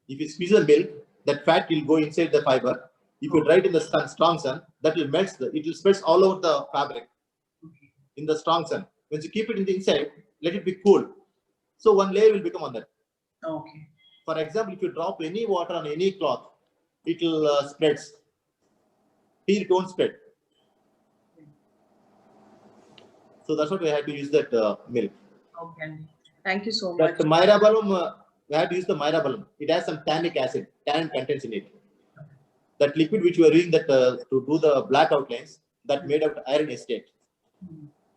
If you squeeze the milk, that fat will go inside the fiber. If you dry it in the sun, strong sun, that will melt. It will spread all over the fabric in the strong sun. When you keep it in the inside, let it be cool. So one layer will become on that. Okay. For example, if you drop any water on any cloth, it will spread. Here it won't spread. So that's what we had to use that milk. Okay. Thank you so much. But myrabalum, we have to use the myrabalum. It has some tannic acid, tannin contents in it. That liquid which we are using that to do the black outlines, that made out iron acetate,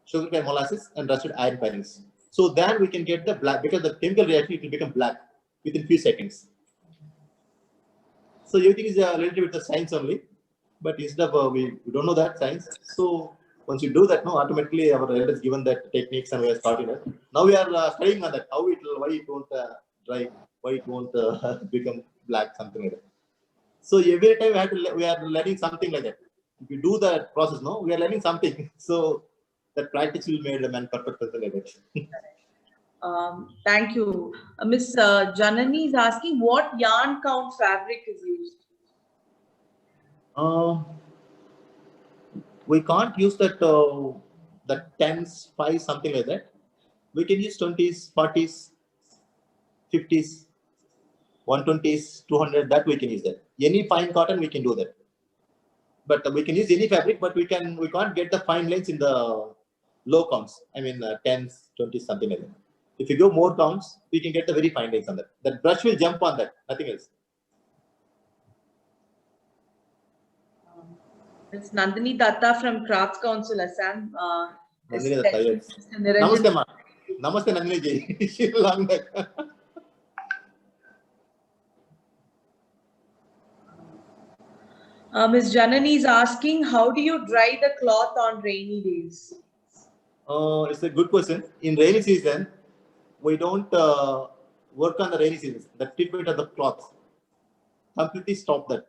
sugarcane molasses, and rusted iron filings. So then we can get the black, because the chemical reaction it will become black within few seconds. So everything is related with the science only, but instead of we don't know that science. So once you do that, no, automatically our elders given that techniques and we are starting it. Now we are studying on that, how it will, why it won't dry, why it won't become black, something like that. So every time we are learning something like that. If you do that process, no, we are learning something. So that practice will make the man perfect person like that. Thank you. Miss Janani is asking what yarn count fabric is used? We can't use that that 10s, 5, something like that. We can use 20s, 40s, 50s, 120s, 200. That we can use that. Any fine cotton we can do that. But we can use any fabric, but we can't get the fine lines in the low counts. I mean 10s, 20s, something like that. If you go more counts, we can get the very fine lines on that. That brush will jump on that. Nothing else. It's Nandini Datta from Crafts Council Assam. Nandini Datta, yes. Namaste, ma. Namaste, Nandini ji. Long back. Ms. Janani is asking, how do you dry the cloth on rainy days? It's a good question. In rainy season, we don't work on the rainy season. The treatment of the cloth. Completely stop that.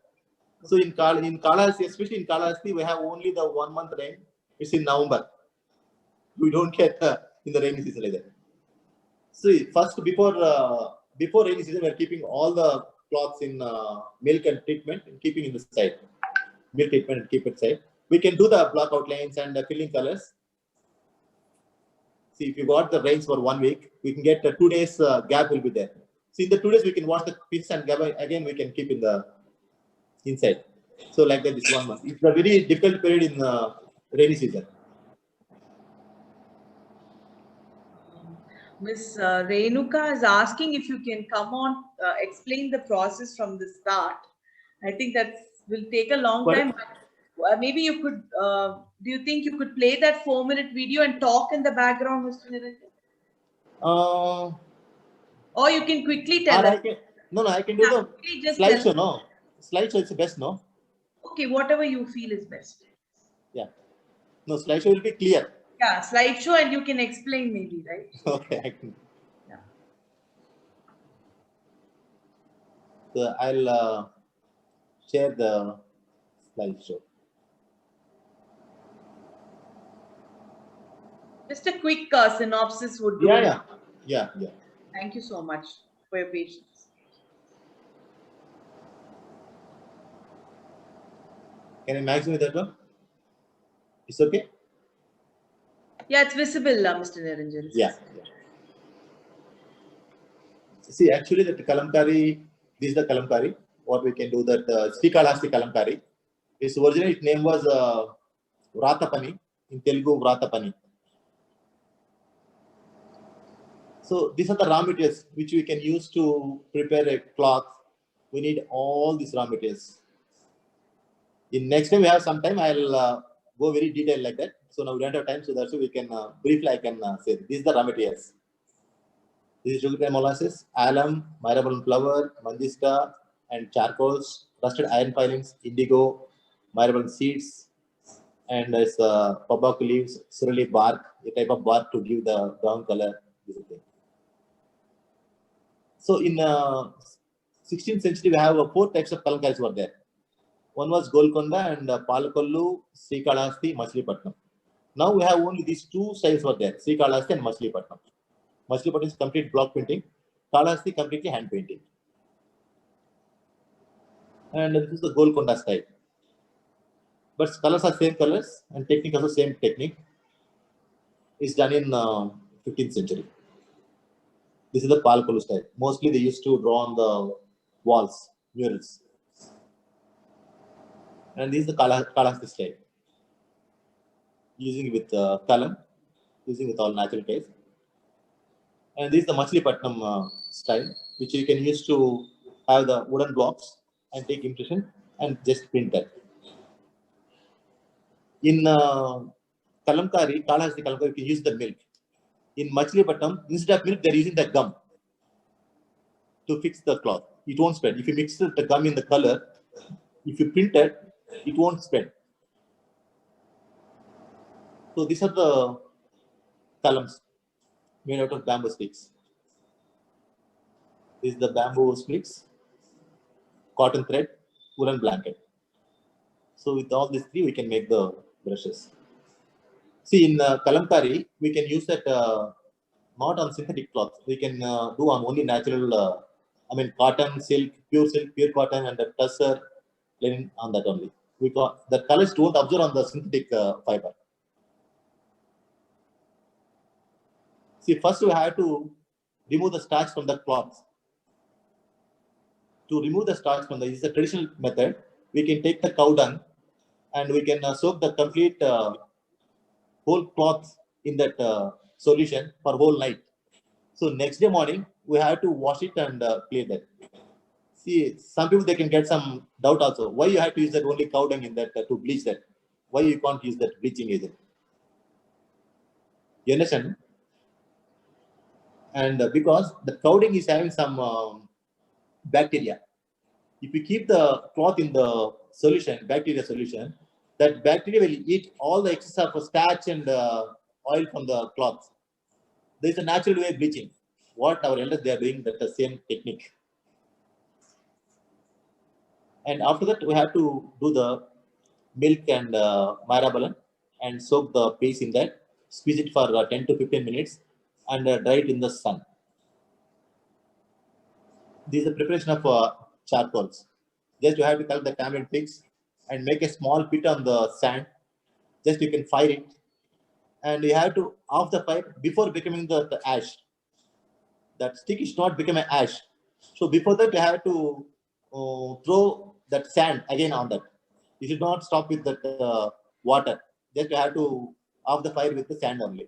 So in Kalahasti, especially in Kalahasti, we have only the 1 month rain. It's in November. We don't get in the rainy season like that. See, first before rainy season, we are keeping all the cloths in milk and treatment and keeping in the side. Milk treatment and keep it side. We can do the block outlines and filling colors. See, if you got the rains for 1 week, we can get 2 days gap will be there. See, in the 2 days we can wash the pieces and again we can keep in the inside. So like that, this 1 month. It's a very difficult period in rainy season. Miss Renuka is asking if you can come on, explain the process from the start. I think that will take a long time. But maybe you could, do you think you could play that 4-minute video and talk in the background, Mr. Niranjan? Or you can quickly tell us. I can do the slideshow, no? Slideshow is the best, no? Okay, whatever you feel is best. Yeah. No, slideshow will be clear. Yeah, slideshow and you can explain maybe, right? Okay, I can. Yeah. So I'll share the slideshow. Just a quick synopsis would do. Yeah. Thank you so much for your patience. Can I maximize that one? It's okay? Yeah, it's visible, Mr. Niranjan. Yeah. See, actually, that Kalamkari, this is the Kalamkari. What we can do that Srikalahasti Kalamkari. Its original name was Vratapani, in Telugu Vratapani. So these are the raw materials which we can use to prepare a cloth. We need all these raw materials. In next time we have some time, I'll go very detailed like that. So now we don't have time, so that's why we can briefly I can say these are the raw materials. This is sugarcane molasses, alum, myrobalan flour, manjista, and charcoals, rusted iron filings, indigo, myrobalan seeds, and there's tobacco leaves, surali bark, a type of bark to give the brown color. This thing. So in 16th century, we have 4 types of kalamkaris were there. One was Golconda and Palakollu, Srikalahasti, Machilipatnam. Now we have only these 2 styles were there, Srikalahasti and Machilipatnam. Machilipatnam is complete block printing, Kalahasti completely hand painting. And this is the Golconda style. But colors are same colors and technique also same technique. It's done in 15th century. This is the Palakollu style. Mostly they used to draw on the walls, murals. And this is the Kalahasti style. Using with kalam, using with all natural case. And this is the Machilipatnam style, which you can use to have the wooden blocks and take impression and just print that. In Kalamkari, Kalahasti Kalamkari, you can use the milk. In Machilipatnam, instead of milk, they're using the gum to fix the cloth. It won't spread. If you mix the gum in the color, if you print it, it won't spread. So these are the columns made out of bamboo sticks. This is the bamboo sticks, cotton thread, woolen blanket. So with all these 3, we can make the brushes. See, in Kalamkari, we can use that not on synthetic cloth. We can do on only natural, cotton, silk, pure cotton, and the tussar linen on that only. The colors don't absorb on the synthetic fiber. See, first we have to remove the starch from the cloth. To remove the starch from this is a traditional method. We can take the cow dung and we can soak the complete whole cloth in that solution for whole night. So next day morning, we have to wash it and clear that. See, some people, they can get some doubt also. Why you have to use that only cow dung in that to bleach that? Why you can't use that bleaching agent? You understand? And because the cow dung is having some bacteria. If you keep the cloth in the solution, bacteria solution, that bacteria will eat all the excess of starch and oil from the cloth. There is a natural way of bleaching. What our elders they are doing, that's the same technique. And after that, we have to do the milk and myrabalan and soak the paste in that, squeeze it for 10 to 15 minutes and dry it in the sun. This is the preparation of charcoals. Just you have to collect the tamarind pigs and make a small pit on the sand. Just you can fire it, and you have to off the fire before becoming the ash. That stick is not become an ash. So before that, you have to throw that sand again on that. You should not stop with that water. Just you have to off the fire with the sand only.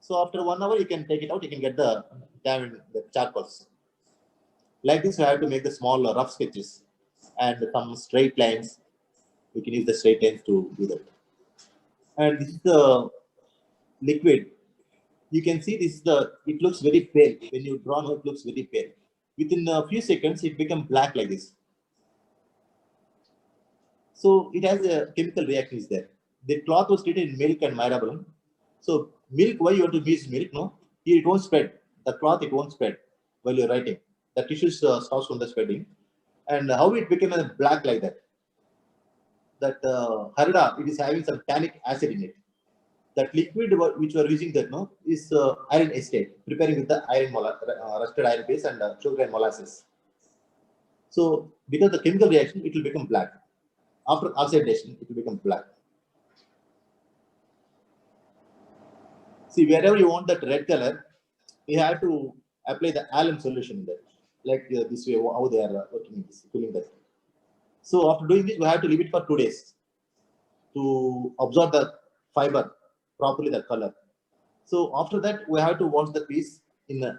So after 1 hour, you can take it out. You can get the charcoals. Like this, you have to make the small rough sketches and some straight lines. We can use the straight lines to do that. And this is the liquid. You can see this is it looks very pale. When you draw now, it looks very pale. Within a few seconds, it becomes black like this. So it has a chemical reaction is there. The cloth was treated in milk and myrabalan. So milk, why you want to use milk? No, here it won't spread. The cloth, it won't spread while you're writing. The tissue stops from the spreading. And how it became a black like that? That harda, it is having some tannic acid in it. That liquid which we are using that no is iron acetate, preparing with the iron rusted iron base and sugar and molasses. So because the chemical reaction, it will become black. After oxidation, it will become black. See, wherever you want that red color, you have to apply the alum solution in that, like this way, how they are working in this, filling that. So after doing this, we have to leave it for 2 days to absorb the fiber properly, the color. So after that, we have to wash the piece in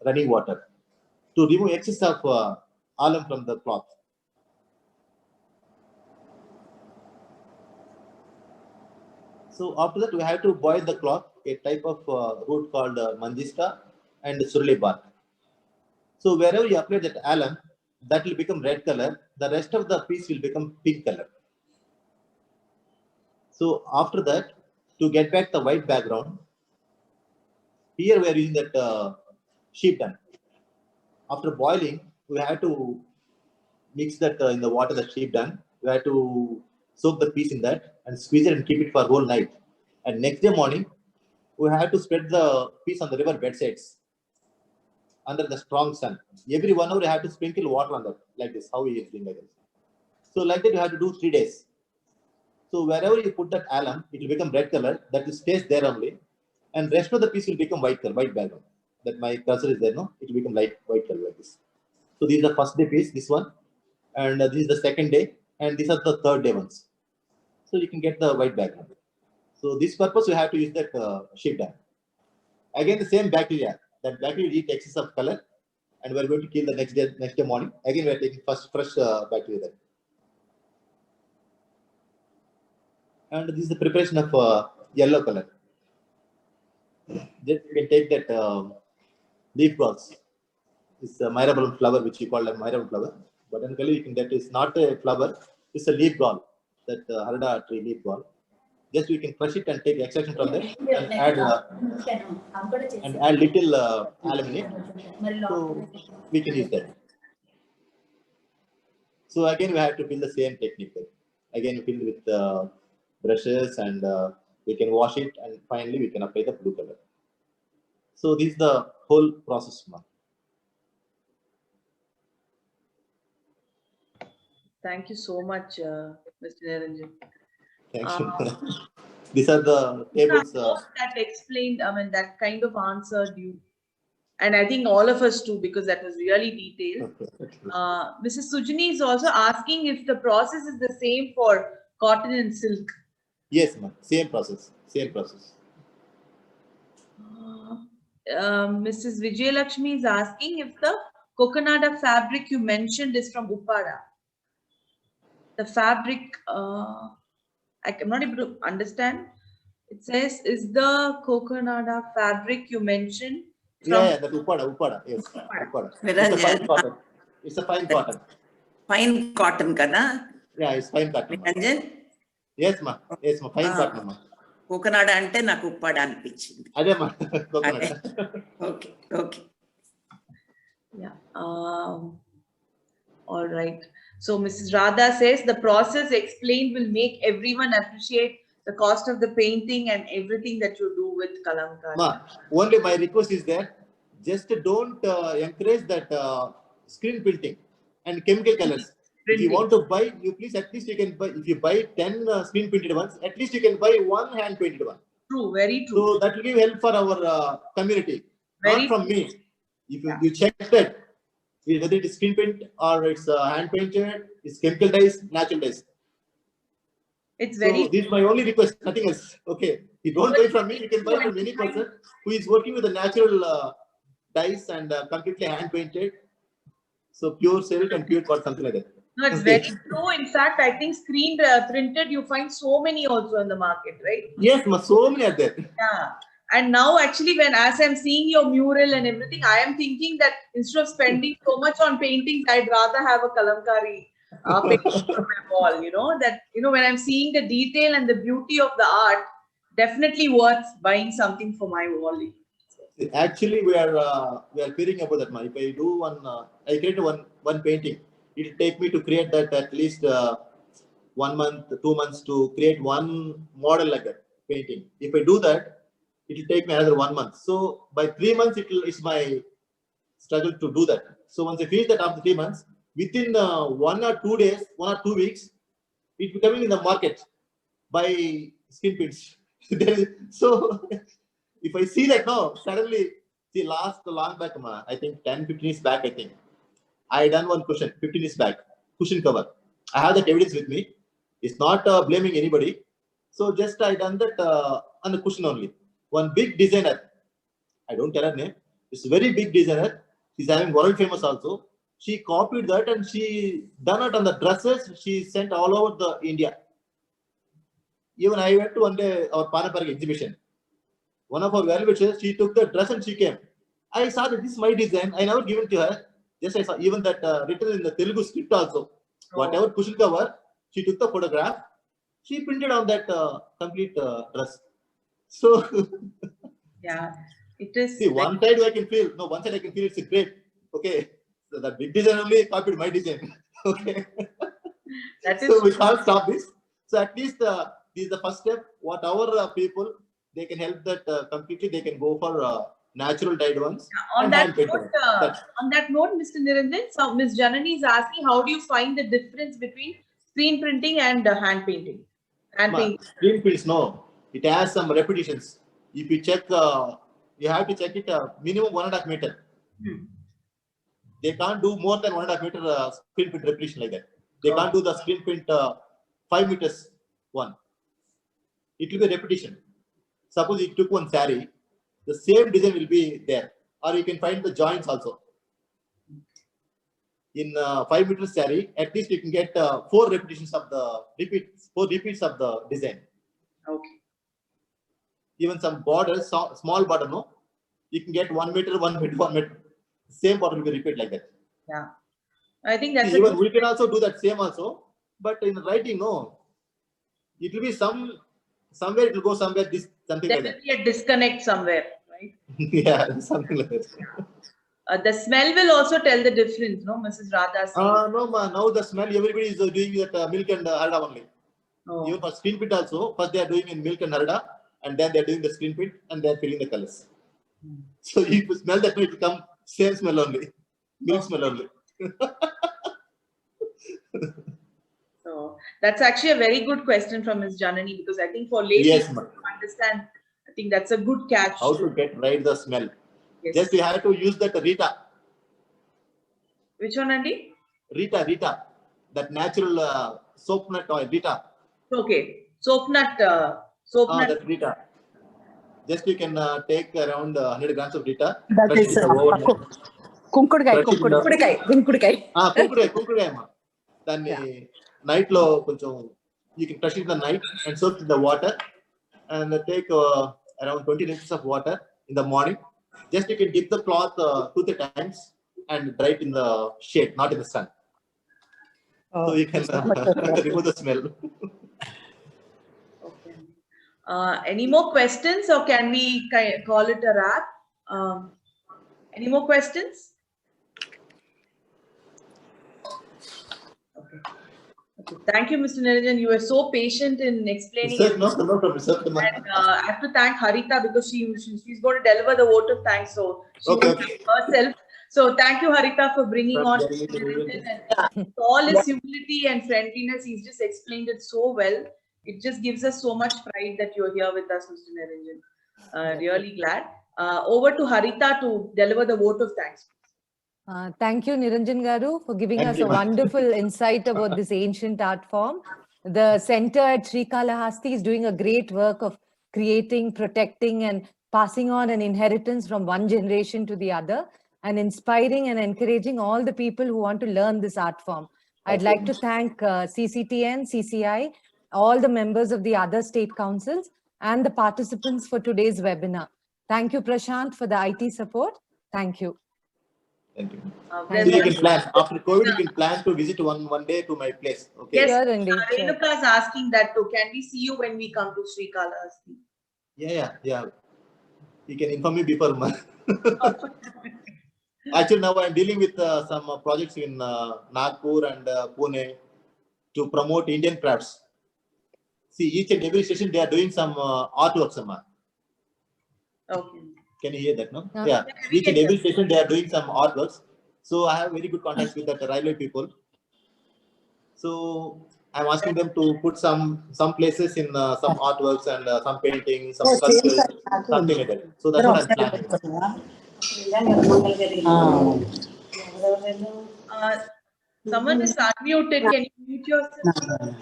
running water to remove excess of alum from the cloth. So after that, we have to boil the cloth, a type of root called mangista and surli bark. So wherever you apply that alum, that will become red color. The rest of the piece will become pink color. So after that, to get back the white background, here we are using that sheep dung. After boiling, we have to mix that in the water, the sheep dung. We have to soak the piece in that and squeeze it and keep it for whole night. And next day morning, we have to spread the piece on the river bedsides under the strong sun. Every 1 hour, you have to sprinkle water on that, like this, how we are doing like this. So like that, you have to do 3 days. So wherever you put that alum, it will become red color. That will stay there only, and rest of the piece will become white color, white background. That my cursor is there, no? It will become light white color like this. So this is the first day piece, this one, and this is the second day, and these are the third day ones. So you can get the white background. So this purpose, we have to use that sheep dung. Again, the same bacteria. That bacteria will eat excess of color, and we are going to kill the next day morning. Again, we are taking first fresh bacteria there. And this is the preparation of yellow color. Then you can take that leaf balls. It's a myrabalan flower, which you call a myrabalan flower. But usually, that is not a flower. It's a leaf ball, that harda tree leaf ball. Just you can crush it and take extraction from there and add little alum in it. So we can use that. So again, we have to fill the same technique. Again, we fill with brushes, and we can wash it, and finally we can apply the blue color. So this is the whole process, ma'am. Thank you so much, Mr. Niranjan. Thank you. These are the tables. That explained, I mean, that kind of answered you. And I think all of us too, because that was really detailed. Mrs. Sujani is also asking if the process is the same for cotton and silk. Yes, ma'am. Same process. Same process. Mrs. Vijayalakshmi is asking if the coconut fabric you mentioned is from Uppada. The fabric, I'm not able to understand. It says, is the coconut fabric you mentioned from... Yeah, that Uppada. Yes, Uppada. It's a fine cotton. It's a fine cotton. Fine cotton, kada? Yeah, it's fine cotton. Niranjan? Yes, ma. Yes, ma. Fine cotton, ma. Coconut ante naku Uppada anpichindi. Ade ma. Coconut. Okay. Yeah. All right. So Mrs. Radha says the process explained will make everyone appreciate the cost of the painting and everything that you do with Kalamkari. Ma, only my request is that just don't encourage that screen printing and chemical colors. If you want to buy, you please at least you can buy. If you buy 10 screen printed ones, at least you can buy one hand painted one. True, very true. So that will give help for our community, Very not from me. If you check that, whether it is screen print or it's hand painted, it's chemical dyes, natural dyes. It's very. So this is my only request, nothing else. Okay, you don't buy from me, you can buy from any person who is working with the natural dyes and completely hand painted. So pure silk and pure cotton, something like that. No, it's very true. In fact, I think screen printed, you find so many also in the market, right? Yes, so many are there. Yeah. And now actually as I'm seeing your mural and everything, I am thinking that instead of spending so much on paintings, I'd rather have a Kalamkari painting on my wall, when I'm seeing the detail and the beauty of the art, definitely worth buying something for my wall. Actually, we are fearing about that. If I do I create one painting, it will take me to create that at least 1 month, 2 months to create one model like that painting. If I do that, it will take me another 1 month. So by 3 months, it's my struggle to do that. So once I finish that after 3 months, within 1 or 2 days, 1 or 2 weeks, it will be coming in the market by skin prints. So if I see that now, suddenly, see long back, I think 10, 15 years back, I done one cushion, 15 years back, cushion cover. I have that evidence with me. It's not blaming anybody. So just I done that on the cushion only. One big designer, I don't tell her name. It's a very big designer. She's having world famous also. She copied that and she done it on the dresses. She sent all over the India. Even I went to one day our Panapark exhibition. One of our well-wishers, she took the dress and she came. I saw that this is my design. I never given to her. Just I saw even that written in the Telugu script also. Whatever cushion cover, she took the photograph. She printed on that complete dress. So yeah, it is. See, one side I can feel it's great. Okay, so the big design only copied my design. Okay, that is so we can't stop this. So at least this is the first step. What our people they can help that completely. They can go for natural dyed ones. On that note, Mr. Niranjan, so Ms. Janani is asking, how do you find the difference between screen printing and hand painting? Screen prints, no, it has some repetitions. If you check, you have to check it minimum 1.5 meter. They can't do more than 1.5 meter screen print repetition like that. They can't do the screen print 5 meters one. It will be repetition. Suppose you took one saree, the same design will be there, or you can find the joints also. In 5 meter saree, at least you can get 4 repetitions of the four repeats of the design. Okay. Even some borders, small border, no, you can get 1 meter, 1 meter, 1 meter. Same border will be repeated like that. Yeah, I think that's even we can also do that same also, but in writing, no, it will be somewhere it will go somewhere something there like that. Will be a disconnect somewhere, right? Yeah, something like that. The smell will also tell the difference, no, Mrs. Radha? No, ma. Now the smell everybody is doing that milk and harda only. Oh. Even for screen print also, first they are doing in milk and harda, and then they are doing the screen print and they are filling the colors. So if you smell that, it will come same smell only, milk smell only. So that's actually a very good question from Ms. Janani, because I think for ladies to understand, I think that's a good catch. How to get right the smell? Yes. Just you have to use that Rita. Which one, Andy? Rita, that natural soap nut oil, Rita. Okay, soap nut. That Rita. Just you can take around 100 grams of Rita. That is kunkudukai. Kunkudukai. Then night lo you can crush it in the night and soak in the water and take around 20 liters of water in the morning. Just you can dip the cloth 2-3 times and dry it in the shade, not in the sun. So you can remove the smell. Okay. Any more questions, or can we call it a wrap? Any more questions? Okay. Thank you, Mr. Niranjan. You were so patient in explaining it. No problem, sir. And I have to thank Harita because she's going to deliver the vote of thanks. So she will do herself. So thank you, Harita, for bringing on Mr. Niranjan. And all his humility and friendliness, he's just explained it so well. It just gives us so much pride that you're here with us, Mr. Niranjan. Really glad. Over to Harita to deliver the vote of thanks. Thank you, Niranjan Garu, for giving us a wonderful insight about this ancient art form. The center at Srikalahasti is doing a great work of creating, protecting, and passing on an inheritance from one generation to the other, and inspiring and encouraging all the people who want to learn this art form. I'd like to thank CCTN, CCI, all the members of the other state councils, and the participants for today's webinar. Thank you, Prashant, for the IT support. Thank you. Thank you. So you can plan after COVID. You can plan to visit one day to my place. Okay. Yes, Sure, Renuka is asking that too. Can we see you when we come to Srikalahasti? Yeah. You can inform me before. Actually, now I'm dealing with some projects in Nagpur and Pune to promote Indian crafts. See, each and every session they are doing some artworks. Okay. Can you hear that? No. Yeah. Each and every session they are doing some artworks. So I have very good contacts with the railway people. So I'm asking them to put some places in some artworks and some paintings, some sculptures, something like that. So that's what I'm planning. Someone is unmuted. Can you mute yourself?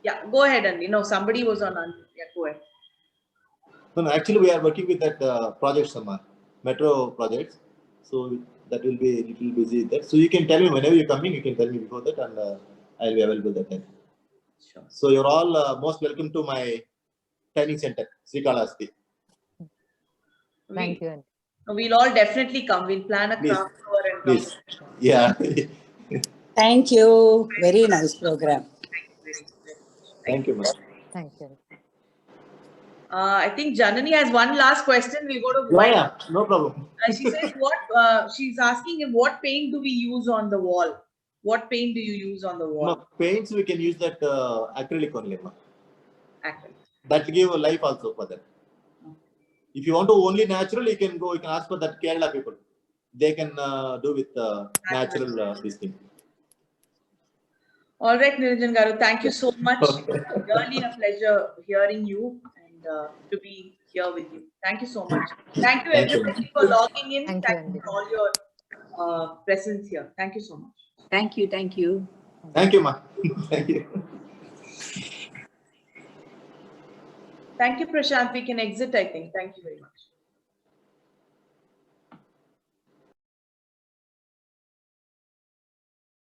Yeah, go ahead, Andy. No, somebody was on unmute. Yeah, go ahead. No, actually, we are working with that project, metro projects. So that will be a little busy there. So you can tell me whenever you're coming, you can tell me before that, and I'll be available that time. Sure. So you're all most welcome to my training center, Srikalahasti. Thank you. We'll all definitely come. We'll plan a craft tour and come. Please. Yeah. Thank you. Very nice program. Thank you, ma'am. Thank you. I think Janani has one last question. We'll go to Yeah, no problem. She says she's asking him what paint do we use on the wall? What paint do you use on the wall? No, paints we can use that acrylic only. Acrylic. That will give a life also for that. If you want to only natural, you can ask for that Kerala people. They can do with natural this thing. All right, Niranjan Garu, thank you so much. Really a pleasure hearing you and to be here with you. Thank you so much. Thank you everybody for logging in. Thank you for all your presence here. Thank you so much. Thank you. Thank you, ma. Thank you. Thank you, Prashant. We can exit, I think. Thank you very much.